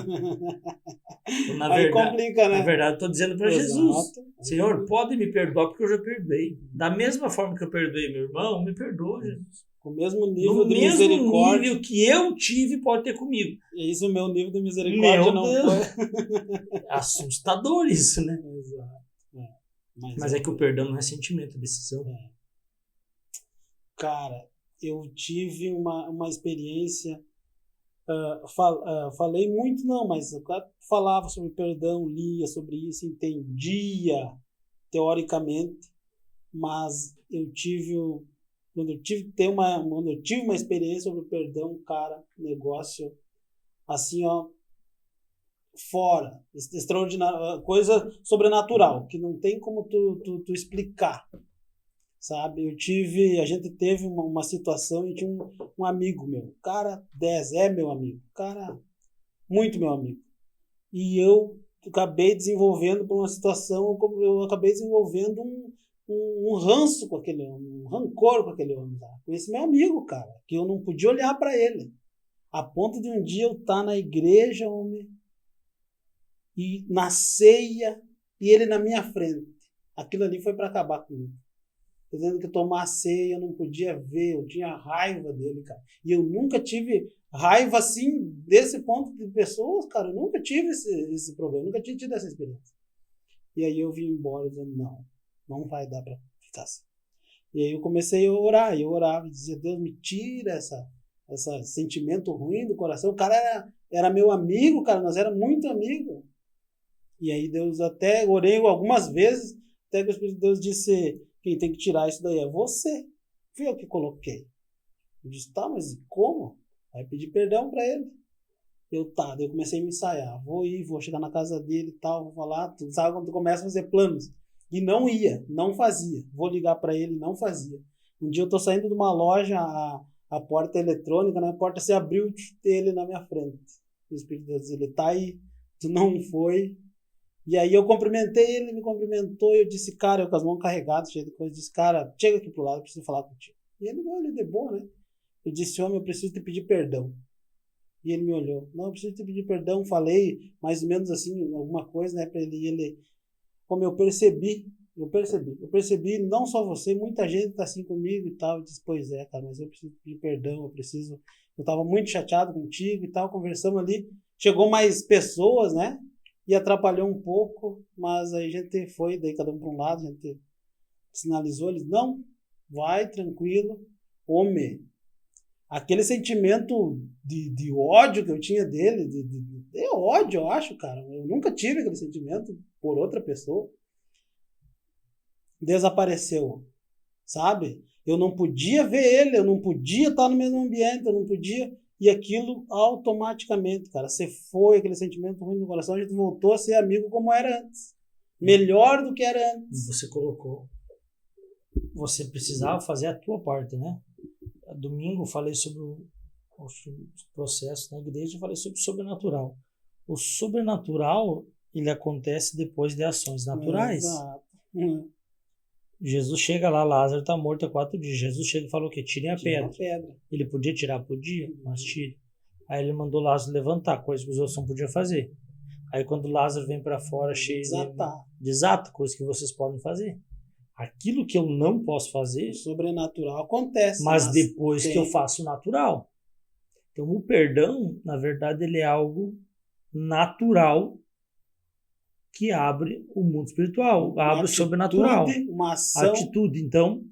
Aí complica, né? Na verdade, estou dizendo para Jesus, Senhor, pode me perdoar porque eu já perdoei. Da mesma forma que eu perdoei meu irmão, me perdoa, Jesus. O mesmo nível de misericórdia. O mesmo nível que eu tive pode ter comigo. E isso, o meu nível de misericórdia não foi. Assustador isso, né? Exato. Mas é que o perdão não é sentimento, é decisão. Cara, eu tive uma experiência, falei muito não, mas falava sobre perdão, lia sobre isso, entendia teoricamente, mas quando eu tive uma experiência sobre perdão, cara, negócio assim, ó, fora, extraordinário, coisa sobrenatural, que não tem como tu explicar. sabe? A gente teve uma situação e tinha um amigo meu, cara 10, é meu amigo, cara muito meu amigo. E eu acabei desenvolvendo por uma situação, como eu acabei desenvolvendo um ranço com aquele homem, um rancor com aquele homem, tá? Com esse meu amigo, cara, que eu não podia olhar para ele. A ponto de um dia eu estar na igreja, homem, e na ceia, e ele na minha frente. Aquilo ali foi para acabar comigo. Dizendo que tomar ceia eu não podia ver, eu tinha raiva dele, cara. E eu nunca tive raiva assim, desse ponto de pessoas, cara. Eu nunca tive esse problema, nunca tinha tido essa experiência. E aí eu vim embora dizendo, não vai dar para ficar assim. E aí eu comecei a orar, e eu orava e dizia, Deus, me tira esse sentimento ruim do coração. O cara era meu amigo, cara, nós éramos muito amigos. E aí Deus, até orei algumas vezes, até que o Espírito de Deus disse, quem tem que tirar isso daí é você. Fui eu que coloquei. Eu disse, tá, mas como? Aí pedi perdão para ele. Daí eu comecei a me ensaiar. Vou chegar na casa dele e tal, vou falar, tu sabe quando tu começa a fazer planos. E não ia, não fazia. Vou ligar para ele, não fazia. Um dia eu tô saindo de uma loja, a porta eletrônica, né? A porta se abriu, ele na minha frente. O Espírito de Deus, ele tá aí, tu não foi. E aí eu cumprimentei ele, me cumprimentou, e eu disse, cara, eu com as mãos carregadas, cheio de coisa, disse, cara, chega aqui pro lado, eu preciso falar contigo. E ele de boa, né? Eu disse, homem, eu preciso te pedir perdão. E ele me olhou, não, eu preciso te pedir perdão, falei mais ou menos assim, alguma coisa, né, pra ele, e ele, como eu percebi, não só você, muita gente tá assim comigo e tal, eu disse, pois é, cara, mas eu preciso pedir perdão, eu tava muito chateado contigo e tal, conversamos ali, chegou mais pessoas, né, e atrapalhou um pouco, mas aí a gente foi, daí cada um para um lado, a gente sinalizou, eles, não, vai tranquilo, homem, aquele sentimento de ódio que eu tinha dele, de ódio, eu acho, cara, eu nunca tive aquele sentimento por outra pessoa, desapareceu, sabe? Eu não podia ver ele, eu não podia estar no mesmo ambiente, eu não podia... E aquilo automaticamente, cara, você foi aquele sentimento ruim no coração, a gente voltou a ser amigo como era antes. Melhor do que era antes. Você colocou. Você precisava fazer a tua parte, né? Domingo eu falei sobre os processos na igreja, eu falei sobre o sobrenatural. O sobrenatural, ele acontece depois de ações naturais. Exato. Jesus chega lá, Lázaro está morto há 4 dias. Jesus chega e falou o quê? Tirem a pedra. pedra. Ele podia tirar? Podia, mas tire. Aí ele mandou Lázaro levantar, coisa que os outros não podiam fazer. Aí quando Lázaro vem para fora, cheio de desata, coisa que vocês podem fazer. Aquilo que eu não posso fazer... O sobrenatural acontece. Mas depois que eu faço o natural. Então o perdão, na verdade, ele é algo natural que abre o mundo espiritual, abre o sobrenatural. Uma ação. Atitude. Então,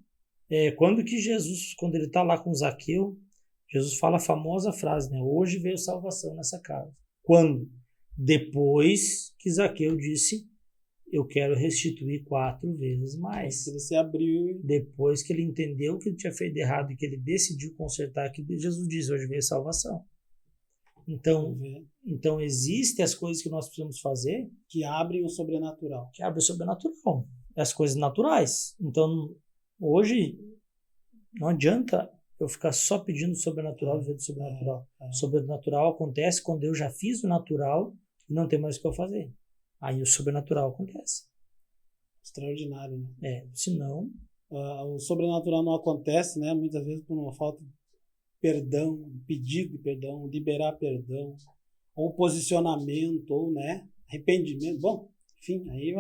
quando ele está lá com Zaqueu, Jesus fala a famosa frase, né? Hoje veio salvação nessa casa. Quando? Depois que Zaqueu disse, eu quero restituir 4 vezes mais. Ele se abriu. Depois que ele entendeu que ele tinha feito errado e que ele decidiu consertar, que Jesus disse, hoje veio salvação. Então existem as coisas que nós precisamos fazer que abrem o sobrenatural. Que abrem o sobrenatural. As coisas naturais. Então, hoje, não adianta eu ficar só pedindo sobrenatural, vivendo sobrenatural. Sobrenatural acontece quando eu já fiz o natural e não tem mais o que eu fazer. Aí o sobrenatural acontece. Extraordinário, né? Senão... o sobrenatural não acontece, né? Muitas vezes por uma falta de perdão, pedido de perdão, liberar perdão, ou posicionamento, ou, né, arrependimento. Bom, enfim, aí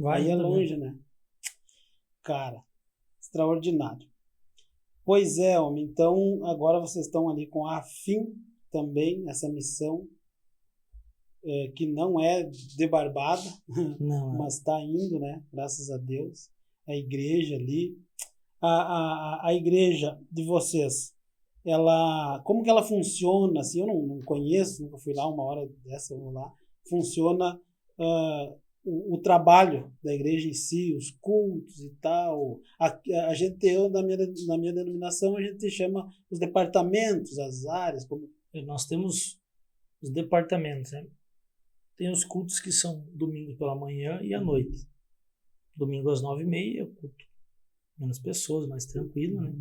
aí é longe, né? Cara, extraordinário. Pois é, homem, então agora vocês estão ali com a fim também, essa missão, que não é debarbada, mas está indo, né? Graças a Deus. A igreja ali, a igreja de vocês, como que ela funciona? Assim, eu não conheço, nunca fui lá, uma hora dessa eu vou lá. Funciona o trabalho da igreja em si, os cultos e tal. A gente, na minha denominação, a gente chama os departamentos, as áreas. Nós temos os departamentos, né? Tem os cultos que são domingo pela manhã e à noite. Domingo às 9h30 é o culto. menos pessoas, mais tranquilo, né?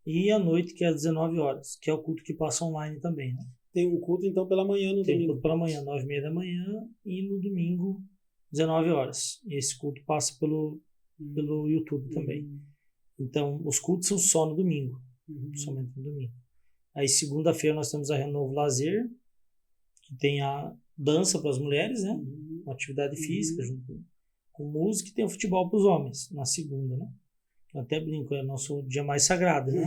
E à noite, que é às 19 horas, que é o culto que passa online também, né? Tem um culto, então, pela manhã no Tem domingo. culto pela manhã, 9h30 da manhã, e no domingo, 19 horas. E esse culto passa pelo YouTube também. Então, os cultos são só no domingo, somente no domingo. Aí, segunda-feira, nós temos a Renovo Lazer, que tem a dança para as mulheres, né? Uma atividade física, junto com música, e tem o futebol para os homens, na segunda, né? Eu até brinco, é o nosso dia mais sagrado, né?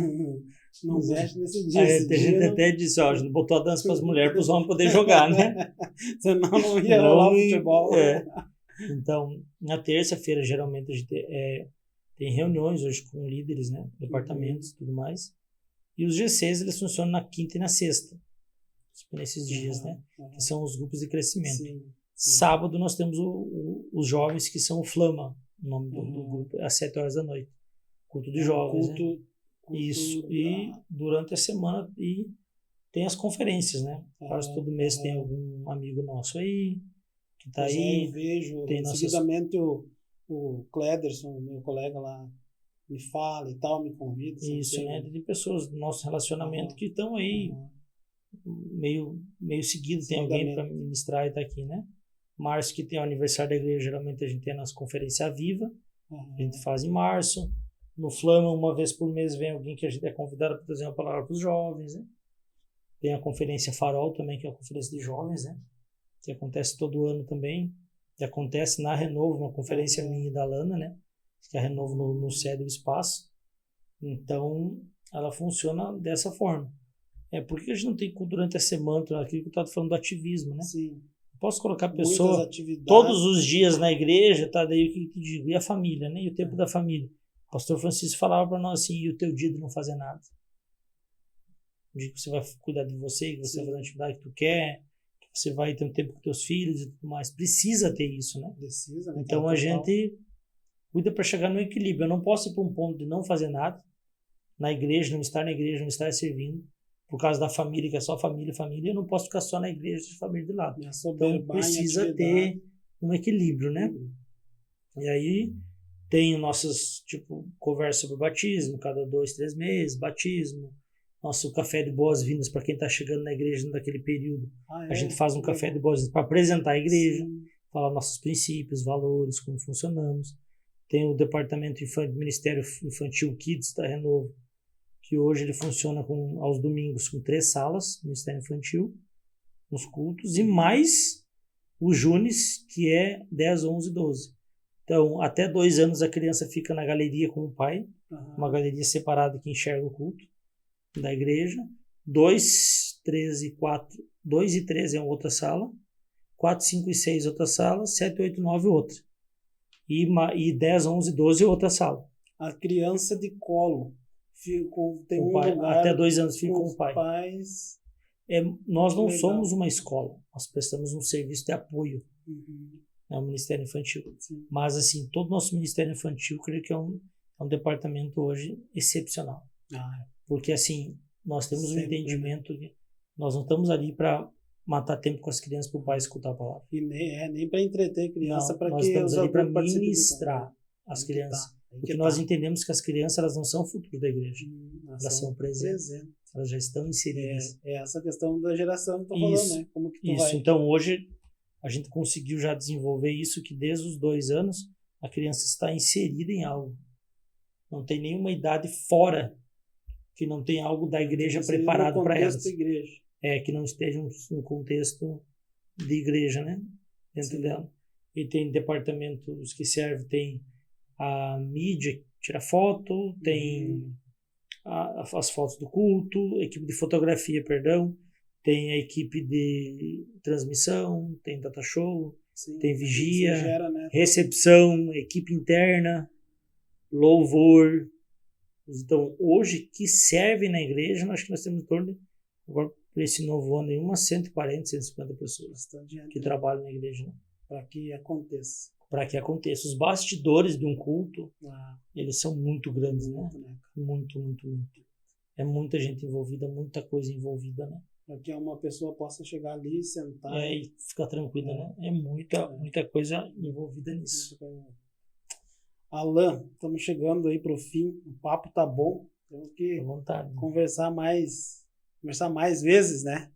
Não mexe nesse dia. Aí, a gente até disse, ó, a gente botou a dança para as mulheres, para os homens poderem jogar, né? Senão não ia rolar o futebol. Então, na terça-feira, geralmente, a gente tem reuniões hoje com líderes, né? Departamentos e tudo mais. E os GCs, eles funcionam na quinta e na sexta. Nesses dias, né? Que são os grupos de crescimento. Sim. Sábado, nós temos os jovens, que são o Flama, o nome do grupo, às 7 horas da noite. Culto de jovens, né? Isso. E durante a semana tem as conferências, né? Quase todo mês tem algum amigo nosso aí, que tá aí. Eu vejo, seguidamente o Clederson, meu colega lá, me fala e tal, me convida. Isso, né? De pessoas do nosso relacionamento que estão aí meio seguido, tem alguém para ministrar e tá aqui, né? Março, que tem o aniversário da igreja, geralmente a gente tem a nossa conferência viva, a gente faz em março. No Flama, uma vez por mês, vem alguém que a gente é convidado para trazer uma palavra para os jovens, né? Tem a conferência Farol também, que é a conferência de jovens, né? Que acontece todo ano também. Que acontece na Renovo, uma conferência minha e da Lana, né? Que a Renovo no cede o espaço. Então, ela funciona dessa forma. Por que a gente não tem culto durante a semana, aquilo que eu estava falando do ativismo, né? Sim. Posso colocar a pessoa todos os dias na igreja, tá? Daí o que eu te digo? E a família, né? E o tempo da família. O pastor Francisco falava para nós assim, e o teu dia de não fazer nada? O dia que você vai cuidar de você, que você vai fazer a atividade que tu quer, que você vai ter um tempo com teus filhos e tudo mais. Precisa ter isso, né? Precisa, né? Então a gente cuida para chegar no equilíbrio. Eu não posso ir para um ponto de não fazer nada na igreja, não estar na igreja, não estar servindo, por causa da família, que é só família, eu não posso ficar só na igreja de família de lado. Então precisa ter um equilíbrio, né? E aí tem nossas, conversa sobre batismo, cada 2, 3 meses, batismo, nosso café de boas-vindas para quem está chegando na igreja naquele período. A gente faz um café de boas-vindas para apresentar a igreja, falar nossos princípios, valores, como funcionamos. Tem o departamento Ministério Infantil Kids da Renovo, que hoje ele funciona aos domingos com 3 salas, Ministério Infantil, nos cultos, e mais o Junes, que é 10, 11 e 12. Então, até 2 anos a criança fica na galeria com o pai, uma galeria separada que enxerga o culto da igreja. 2, 13, 4, 2 e 13 é outra sala, 4, 5 e 6 outra sala, 7, 8 e 9 outra. E 10, 11 e 12 outra sala. A criança de colo tem um pai, lugar até 2 anos fica com o pai. Pais. Nós não somos uma escola, nós prestamos um serviço de apoio ao Ministério Infantil. Sim. Mas, assim, todo o nosso Ministério Infantil, eu creio que é um departamento hoje excepcional. Porque, assim, nós temos um entendimento que nós não estamos ali para matar tempo com as crianças para o pai escutar a palavra. E nem para entreter criança, para que nós estamos ali para ministrar as Aí crianças. Porque nós entendemos que as crianças, elas não são o futuro da igreja. Elas são presentes. Elas já estão inseridas. É essa questão da geração que eu tô falando, né? Como que tu vai... Então, hoje, a gente conseguiu já desenvolver isso, que desde os 2 anos, a criança está inserida em algo. Não tem nenhuma idade fora que não tenha algo da igreja preparado para elas. Igreja. Que não esteja no contexto de igreja, né? Dentro dela. E tem departamentos que servem, tem a mídia, tira foto, tem as fotos do culto, equipe de fotografia, tem a equipe de transmissão, tem data show, tem vigia, recepção, equipe interna, louvor. Então, hoje, que serve na igreja, acho que nós temos em torno de, agora, para esse novo ano, umas 140, 150 pessoas que trabalham na igreja, né? Para que aconteça. Para que aconteça. Os bastidores de um culto, eles são muito grandes, né? Muito, muito, muito. É muita gente envolvida, muita coisa envolvida, né? Para que uma pessoa possa chegar ali, sentar e ficar tranquila, né? É muita coisa envolvida nisso. Alan, estamos chegando aí para o fim. O papo tá bom. Temos que À vontade. conversar mais vezes, né?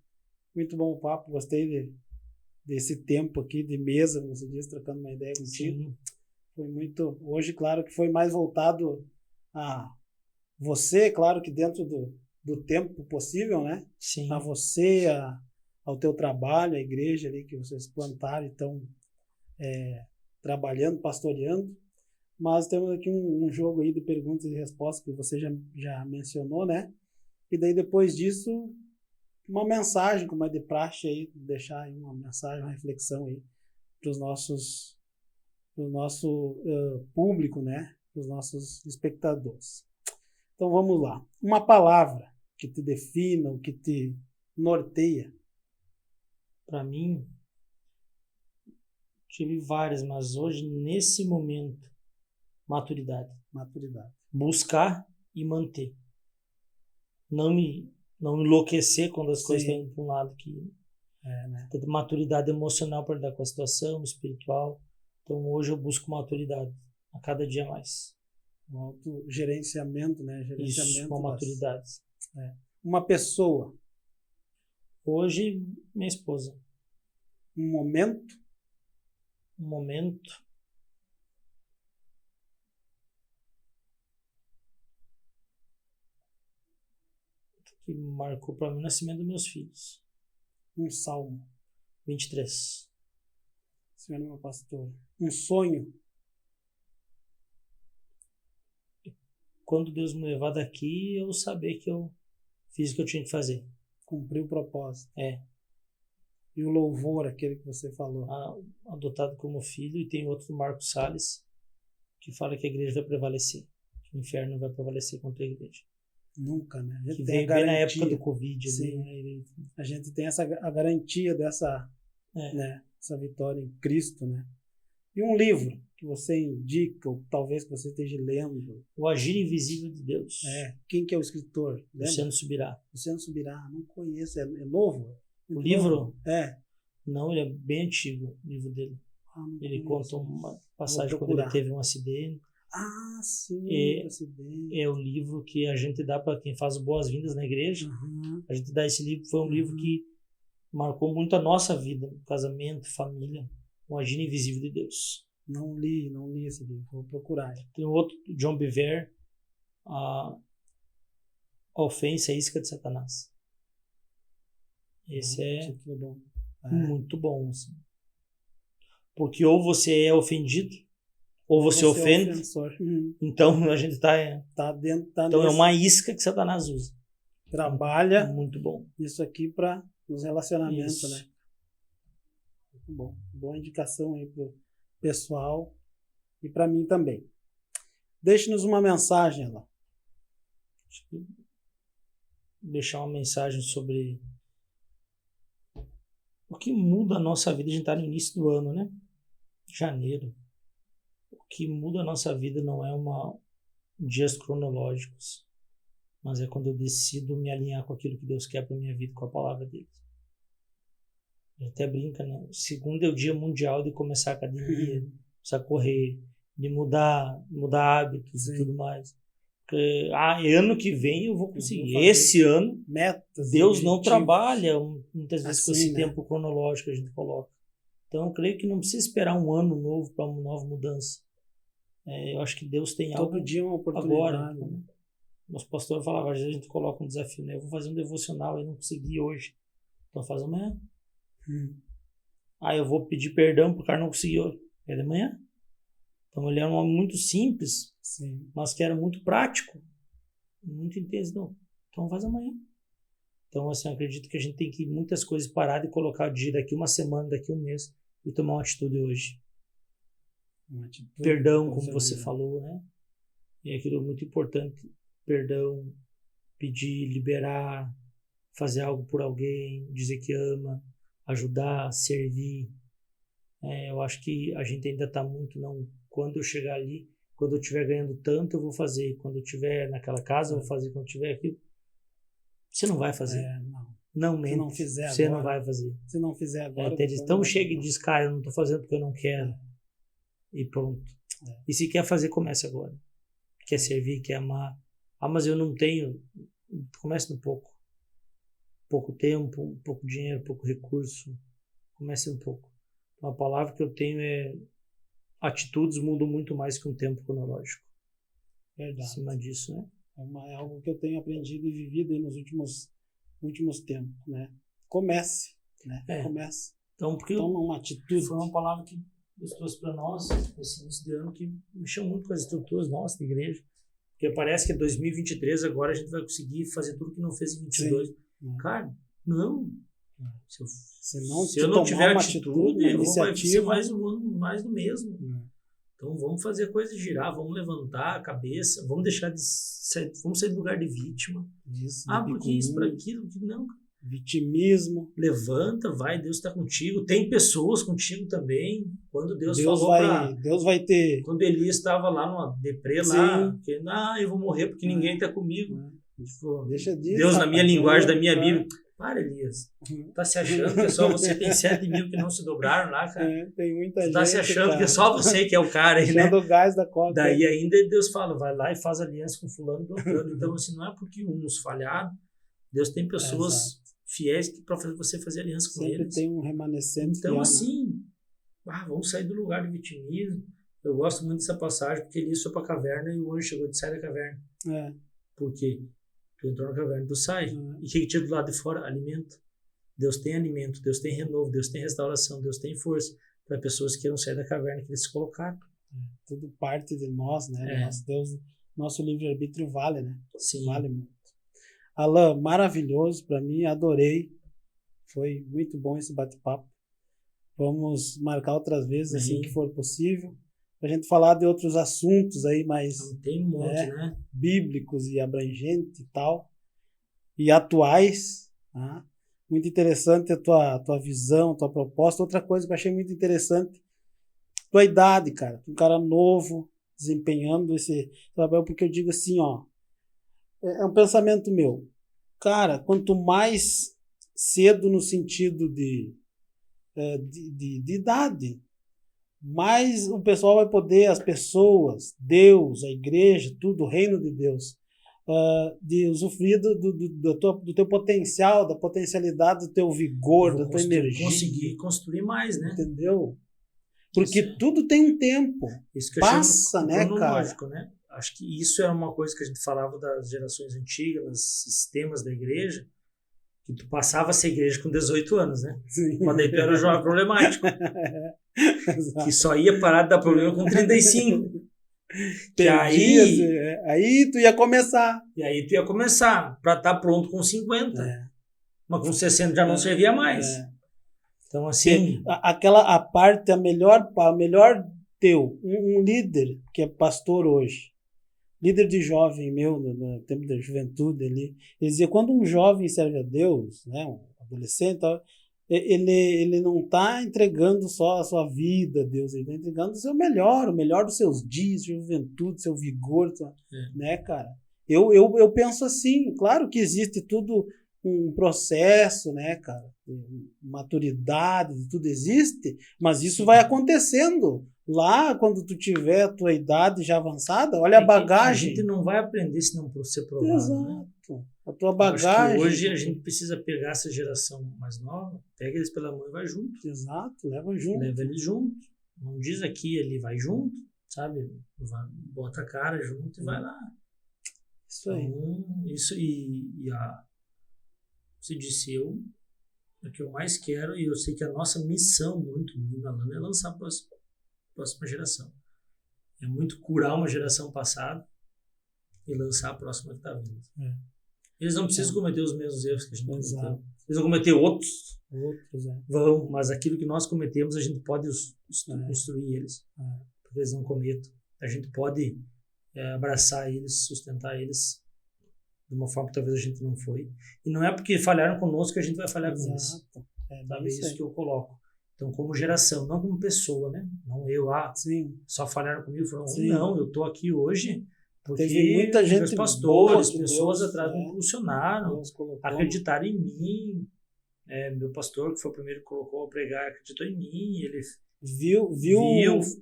Muito bom o papo. Gostei desse tempo aqui de mesa, como você disse, trocando uma ideia contigo. Sim. Foi muito. Hoje, claro que foi mais voltado a você, claro que dentro do tempo possível, né? Sim. A você, ao teu trabalho, a igreja ali que vocês plantaram e estão trabalhando, pastoreando. Mas temos aqui um jogo aí de perguntas e respostas que você já mencionou, né? E daí depois disso, uma mensagem, como é de praxe aí, deixar aí uma mensagem, uma reflexão aí para o nosso público, né? Para os nossos espectadores. Então vamos lá. Uma palavra que te defina, ou que te norteia. Para mim, tive várias, mas hoje, nesse momento, maturidade. Maturidade. Buscar e manter. Não enlouquecer quando as coisas estão indo para um lado que... né? Ter maturidade emocional para lidar com a situação, espiritual. Então hoje eu busco maturidade a cada dia mais. Um autogerenciamento, né? Isso, uma maturidade. Uma pessoa. Hoje, minha esposa. Um momento. Um momento. Que marcou para mim o nascimento dos meus filhos. Um salmo. 23. Senhor meu pastor. Um sonho. Quando Deus me levar daqui, eu saber que eu fiz o que eu tinha que fazer. Cumprir o propósito. E o louvor, aquele que você falou. Adotado como filho. E tem outro do Marcos Salles, que fala que a igreja vai prevalecer. Que o inferno não vai prevalecer contra a igreja. Nunca, né? Que veio bem na época do Covid. Sim. Ali, né? A gente tem a garantia dessa essa vitória em Cristo, né? E um livro que você indica, ou talvez que você esteja lendo. O Agir Invisível de Deus. Quem que é o escritor? Lembra? Luciano Subirá. Luciano Subirá, não conheço. É novo? O livro? Não, ele é bem antigo, o livro dele. Ele conta uma passagem quando ele teve um acidente. Sim, acidente. É o livro que a gente dá para quem faz boas-vindas na igreja. A gente dá esse livro, foi um livro que marcou muito a nossa vida, casamento, família, o Agir Invisível de Deus. Não li esse livro, vou procurar. Tem outro, John Bevere, a Ofensa e Isca de Satanás. Esse é muito bom. Assim. Porque ou você é ofendido, ou você ofende. Então a gente tá dentro. Então é uma isca que Satanás usa. Trabalha muito bom. Isso aqui para os relacionamentos, Isso. né? Muito bom. Boa indicação aí pro pessoal e para mim também. Deixe-nos uma mensagem lá. Deixar uma mensagem sobre o que muda a nossa vida. A gente está no início do ano, né? Janeiro. O que muda a nossa vida não é dias cronológicos, mas é quando eu decido me alinhar com aquilo que Deus quer para minha vida, com a palavra dele. A gente até brinca, né? Segundo é o dia mundial de começar a academia, começar a correr, de mudar hábitos e tudo mais. Porque, ano que vem eu vou conseguir. Esse ano, metas, Deus não trabalha muitas vezes assim, com esse né? tempo cronológico que a gente coloca. Então eu creio que não precisa esperar um ano novo para uma nova mudança. Eu acho que Deus tem algo todo dia é uma oportunidade. agora. Nosso pastor falava, às vezes a gente coloca um desafio, né? Eu vou fazer um devocional e não consegui hoje. Então faz amanhã. Eu vou pedir perdão porque o cara não conseguiu hoje. É de manhã. Então ele é um homem muito simples, sim, mas que era muito prático, muito intenso. Então faz amanhã. Então assim, eu acredito que a gente tem que muitas coisas parar e colocar o dia daqui uma semana, daqui um mês e tomar uma atitude hoje. Perdão, como você falou, né? E aquilo é muito importante. Perdão, pedir, liberar, fazer algo por alguém, dizer que ama, ajudar, servir. Eu acho que a gente ainda está muito, quando eu chegar ali, quando eu estiver ganhando tanto, eu vou fazer. Quando eu estiver naquela casa, eu vou fazer. Quando eu estiver aqui, você não vai fazer. Não mente. Se não fizer você agora, não vai fazer. Se não fizer agora... Então chega e diz, cara, eu não estou fazendo porque eu não quero. E pronto. E se quer fazer, comece agora. Quer servir, quer amar. Ah, mas eu não tenho. Comece no pouco. Pouco tempo, pouco dinheiro, pouco recurso. Comece um pouco. Então, a palavra que eu tenho é: atitudes mudam muito mais que um tempo cronológico. Verdade. Acima disso, né? É algo que eu tenho aprendido e vivido aí nos últimos tempos, né? Comece, né? Comece. Então, porque toma uma atitude. Foi uma palavra que Deus trouxe para nós nesse início de ano, que mexeu muito com as estruturas nossas da igreja. Porque parece que em 2023 agora a gente vai conseguir fazer tudo que não fez em 22. Sim. Cara, não. Se eu não tiver atitude, vai ser mais um ano, mais do mesmo. Então vamos fazer a coisa girar, vamos levantar a cabeça, vamos deixar de sair, vamos sair do lugar de vítima. Isso, porque isso, para aquilo, não. Vitimismo. Levanta, vai, Deus está contigo. Tem pessoas contigo também. Quando Deus falou Deus vai ter. Quando Elias estava lá numa deprê lá, que eu vou morrer porque ninguém está comigo. Tipo, deixa disso. Deus, na minha linguagem, da minha Bíblia. Para, Elias. Tá se achando que só você tem 7 mil que não se dobraram lá, cara? Tem muita gente. Tá se achando que é só você que é o cara aí, né? O gás da coca. Daí ainda Deus fala, vai lá e faz aliança com fulano e beltrano. Então, assim, não é porque uns falharam. Deus tem pessoas fiéis para você fazer aliança com sempre eles. Sempre tem um remanescente. Então, assim, vamos sair do lugar de vitimismo. Eu gosto muito dessa passagem, porque Elias foi para a caverna e o anjo chegou de sair da caverna. Por quê? Tu entrou na caverna, tu sai. E o que tinha do lado de fora? Alimento. Deus tem alimento, Deus tem renovo, Deus tem restauração, Deus tem força para pessoas que queiram sair da caverna, que eles se colocaram. Tudo parte de nós, né? Nosso livre-arbítrio vale, né? Sim. Vale muito. Alan, maravilhoso para mim, adorei. Foi muito bom esse bate-papo. Vamos marcar outras vezes, assim que for possível, para a gente falar de outros assuntos aí mais tem um monte, né? bíblicos e abrangentes e tal, e atuais. Tá? Muito interessante a tua visão, a tua proposta. Outra coisa que eu achei muito interessante, tua idade, cara. Um cara novo, desempenhando esse trabalho, porque eu digo assim, é um pensamento meu. Cara, quanto mais cedo no sentido de idade, mais o pessoal vai poder, as pessoas, Deus, a igreja, tudo, o reino de Deus, de usufruir do teu potencial, da potencialidade do teu vigor, da tua energia. Conseguir construir mais, né? Entendeu? Porque tudo tem um tempo. Isso que passa, né, cara? Né? Acho que isso era uma coisa que a gente falava das gerações antigas, nos sistemas da igreja, que tu passava a ser igreja com 18 anos, né? Sim. Mas daí tu era jovem problemático. Que só ia parar de dar problema com 35. Que aí tu ia começar. E aí tu ia começar para estar pronto com 50. Mas com 60 já não servia mais. Então, assim... A parte, a melhor teu, um líder que é pastor hoje, líder de jovem meu, no tempo da juventude ali, ele dizia, quando um jovem serve a Deus, né, um adolescente, ele não está entregando só a sua vida a Deus, ele está entregando o melhor dos seus dias, sua juventude, seu vigor, né, cara? Eu penso assim, claro que existe tudo um processo, né, cara, maturidade, tudo existe, mas isso vai acontecendo. Lá, quando tu tiver a tua idade já avançada, olha a bagagem. A gente não vai aprender se não ser provado. Exato. Né? A tua bagagem. Acho que hoje a gente precisa pegar essa geração mais nova, pega eles pela mão e vai junto. Exato, leva junto. Leva eles junto. Não diz aqui, ele vai junto, sabe? Bota a cara junto e vai lá. Isso aí. Então, isso você disse, o que eu mais quero, e eu sei que a nossa missão muito linda lá é lançar a próxima geração. É muito curar uma geração passada e lançar a próxima que está vindo. Eles não precisam cometer os mesmos erros que a gente cometeu. Eles vão cometer outros. Vão, mas aquilo que nós cometemos, a gente pode instruir eles. Porque eles não cometam. A gente pode abraçar eles, sustentar eles de uma forma que talvez a gente não foi. E não é porque falharam conosco que a gente vai falhar com eles. É isso que eu coloco. Então, como geração, não como pessoa, né? Não eu, só falharam comigo, foram não, eu tô aqui hoje porque muita gente, meus pastores, pessoas atrás me impulsionaram, acreditaram em mim. Meu pastor, que foi o primeiro que colocou a pregar, acreditou em mim, ele viu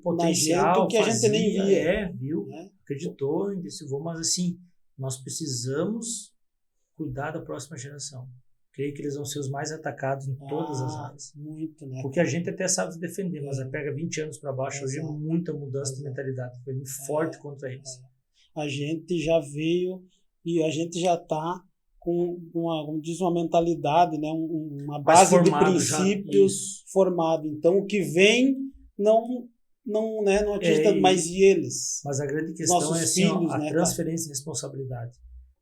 potencial, o que a gente nem via. Viu, acreditou, intensivou, mas assim, nós precisamos cuidar da próxima geração. Creio que eles vão ser os mais atacados em todas as áreas. Muito, né? Porque a gente até sabe se defender, mas pega 20 anos para baixo, hoje é muita mudança de mentalidade, foi forte contra eles. A gente já veio e a gente já está com uma mentalidade, né? Uma base de princípios formada. Então, o que vem não atinge mais eles. Mas a grande questão nossos é assim, filhos, a né, transferência de responsabilidade.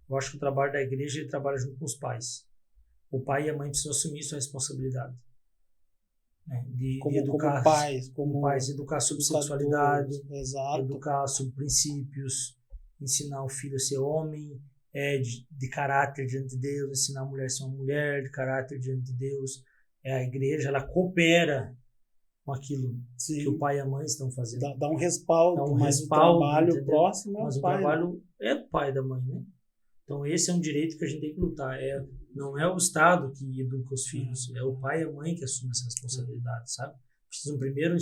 Eu acho que o trabalho da igreja, ele trabalha junto com os pais. O pai e a mãe precisam assumir sua responsabilidade. Né? De educar, como pais, educar sobre sexualidade, educar sobre princípios, ensinar o filho a ser homem, de caráter diante de Deus, ensinar a mulher a ser uma mulher de caráter diante de Deus. A igreja, ela coopera com aquilo que o pai e a mãe estão fazendo. Dá um respaldo, mas o trabalho entendeu? próximo mas o pai, trabalho é o pai da mãe, né? Então esse é um direito que a gente tem que lutar. Não é o Estado que educa os filhos, é o pai e a mãe que assumem essa responsabilidade, sabe? Precisam primeiro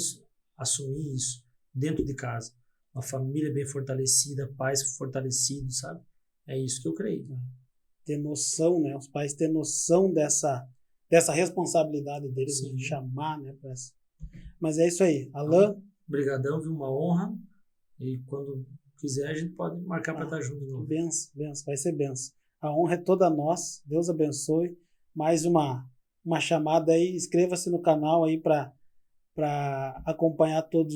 assumir isso dentro de casa. Uma família bem fortalecida, pais fortalecidos, sabe? É isso que eu creio. Ter noção, né? Os pais ter noção dessa responsabilidade deles, de chamar, né? Mas é isso aí. Alain? Obrigadão, viu? Uma honra. E quando quiser, a gente pode marcar para estar junto de novo. Benção, vai ser benção. A honra é toda nossa. Deus abençoe. Mais uma chamada aí. Inscreva-se no canal aí para acompanhar todos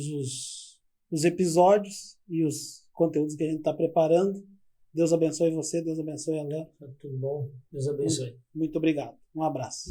os episódios e os conteúdos que a gente está preparando. Deus abençoe você, Deus abençoe a Alain. Tudo bom? Deus abençoe. Muito obrigado. Um abraço.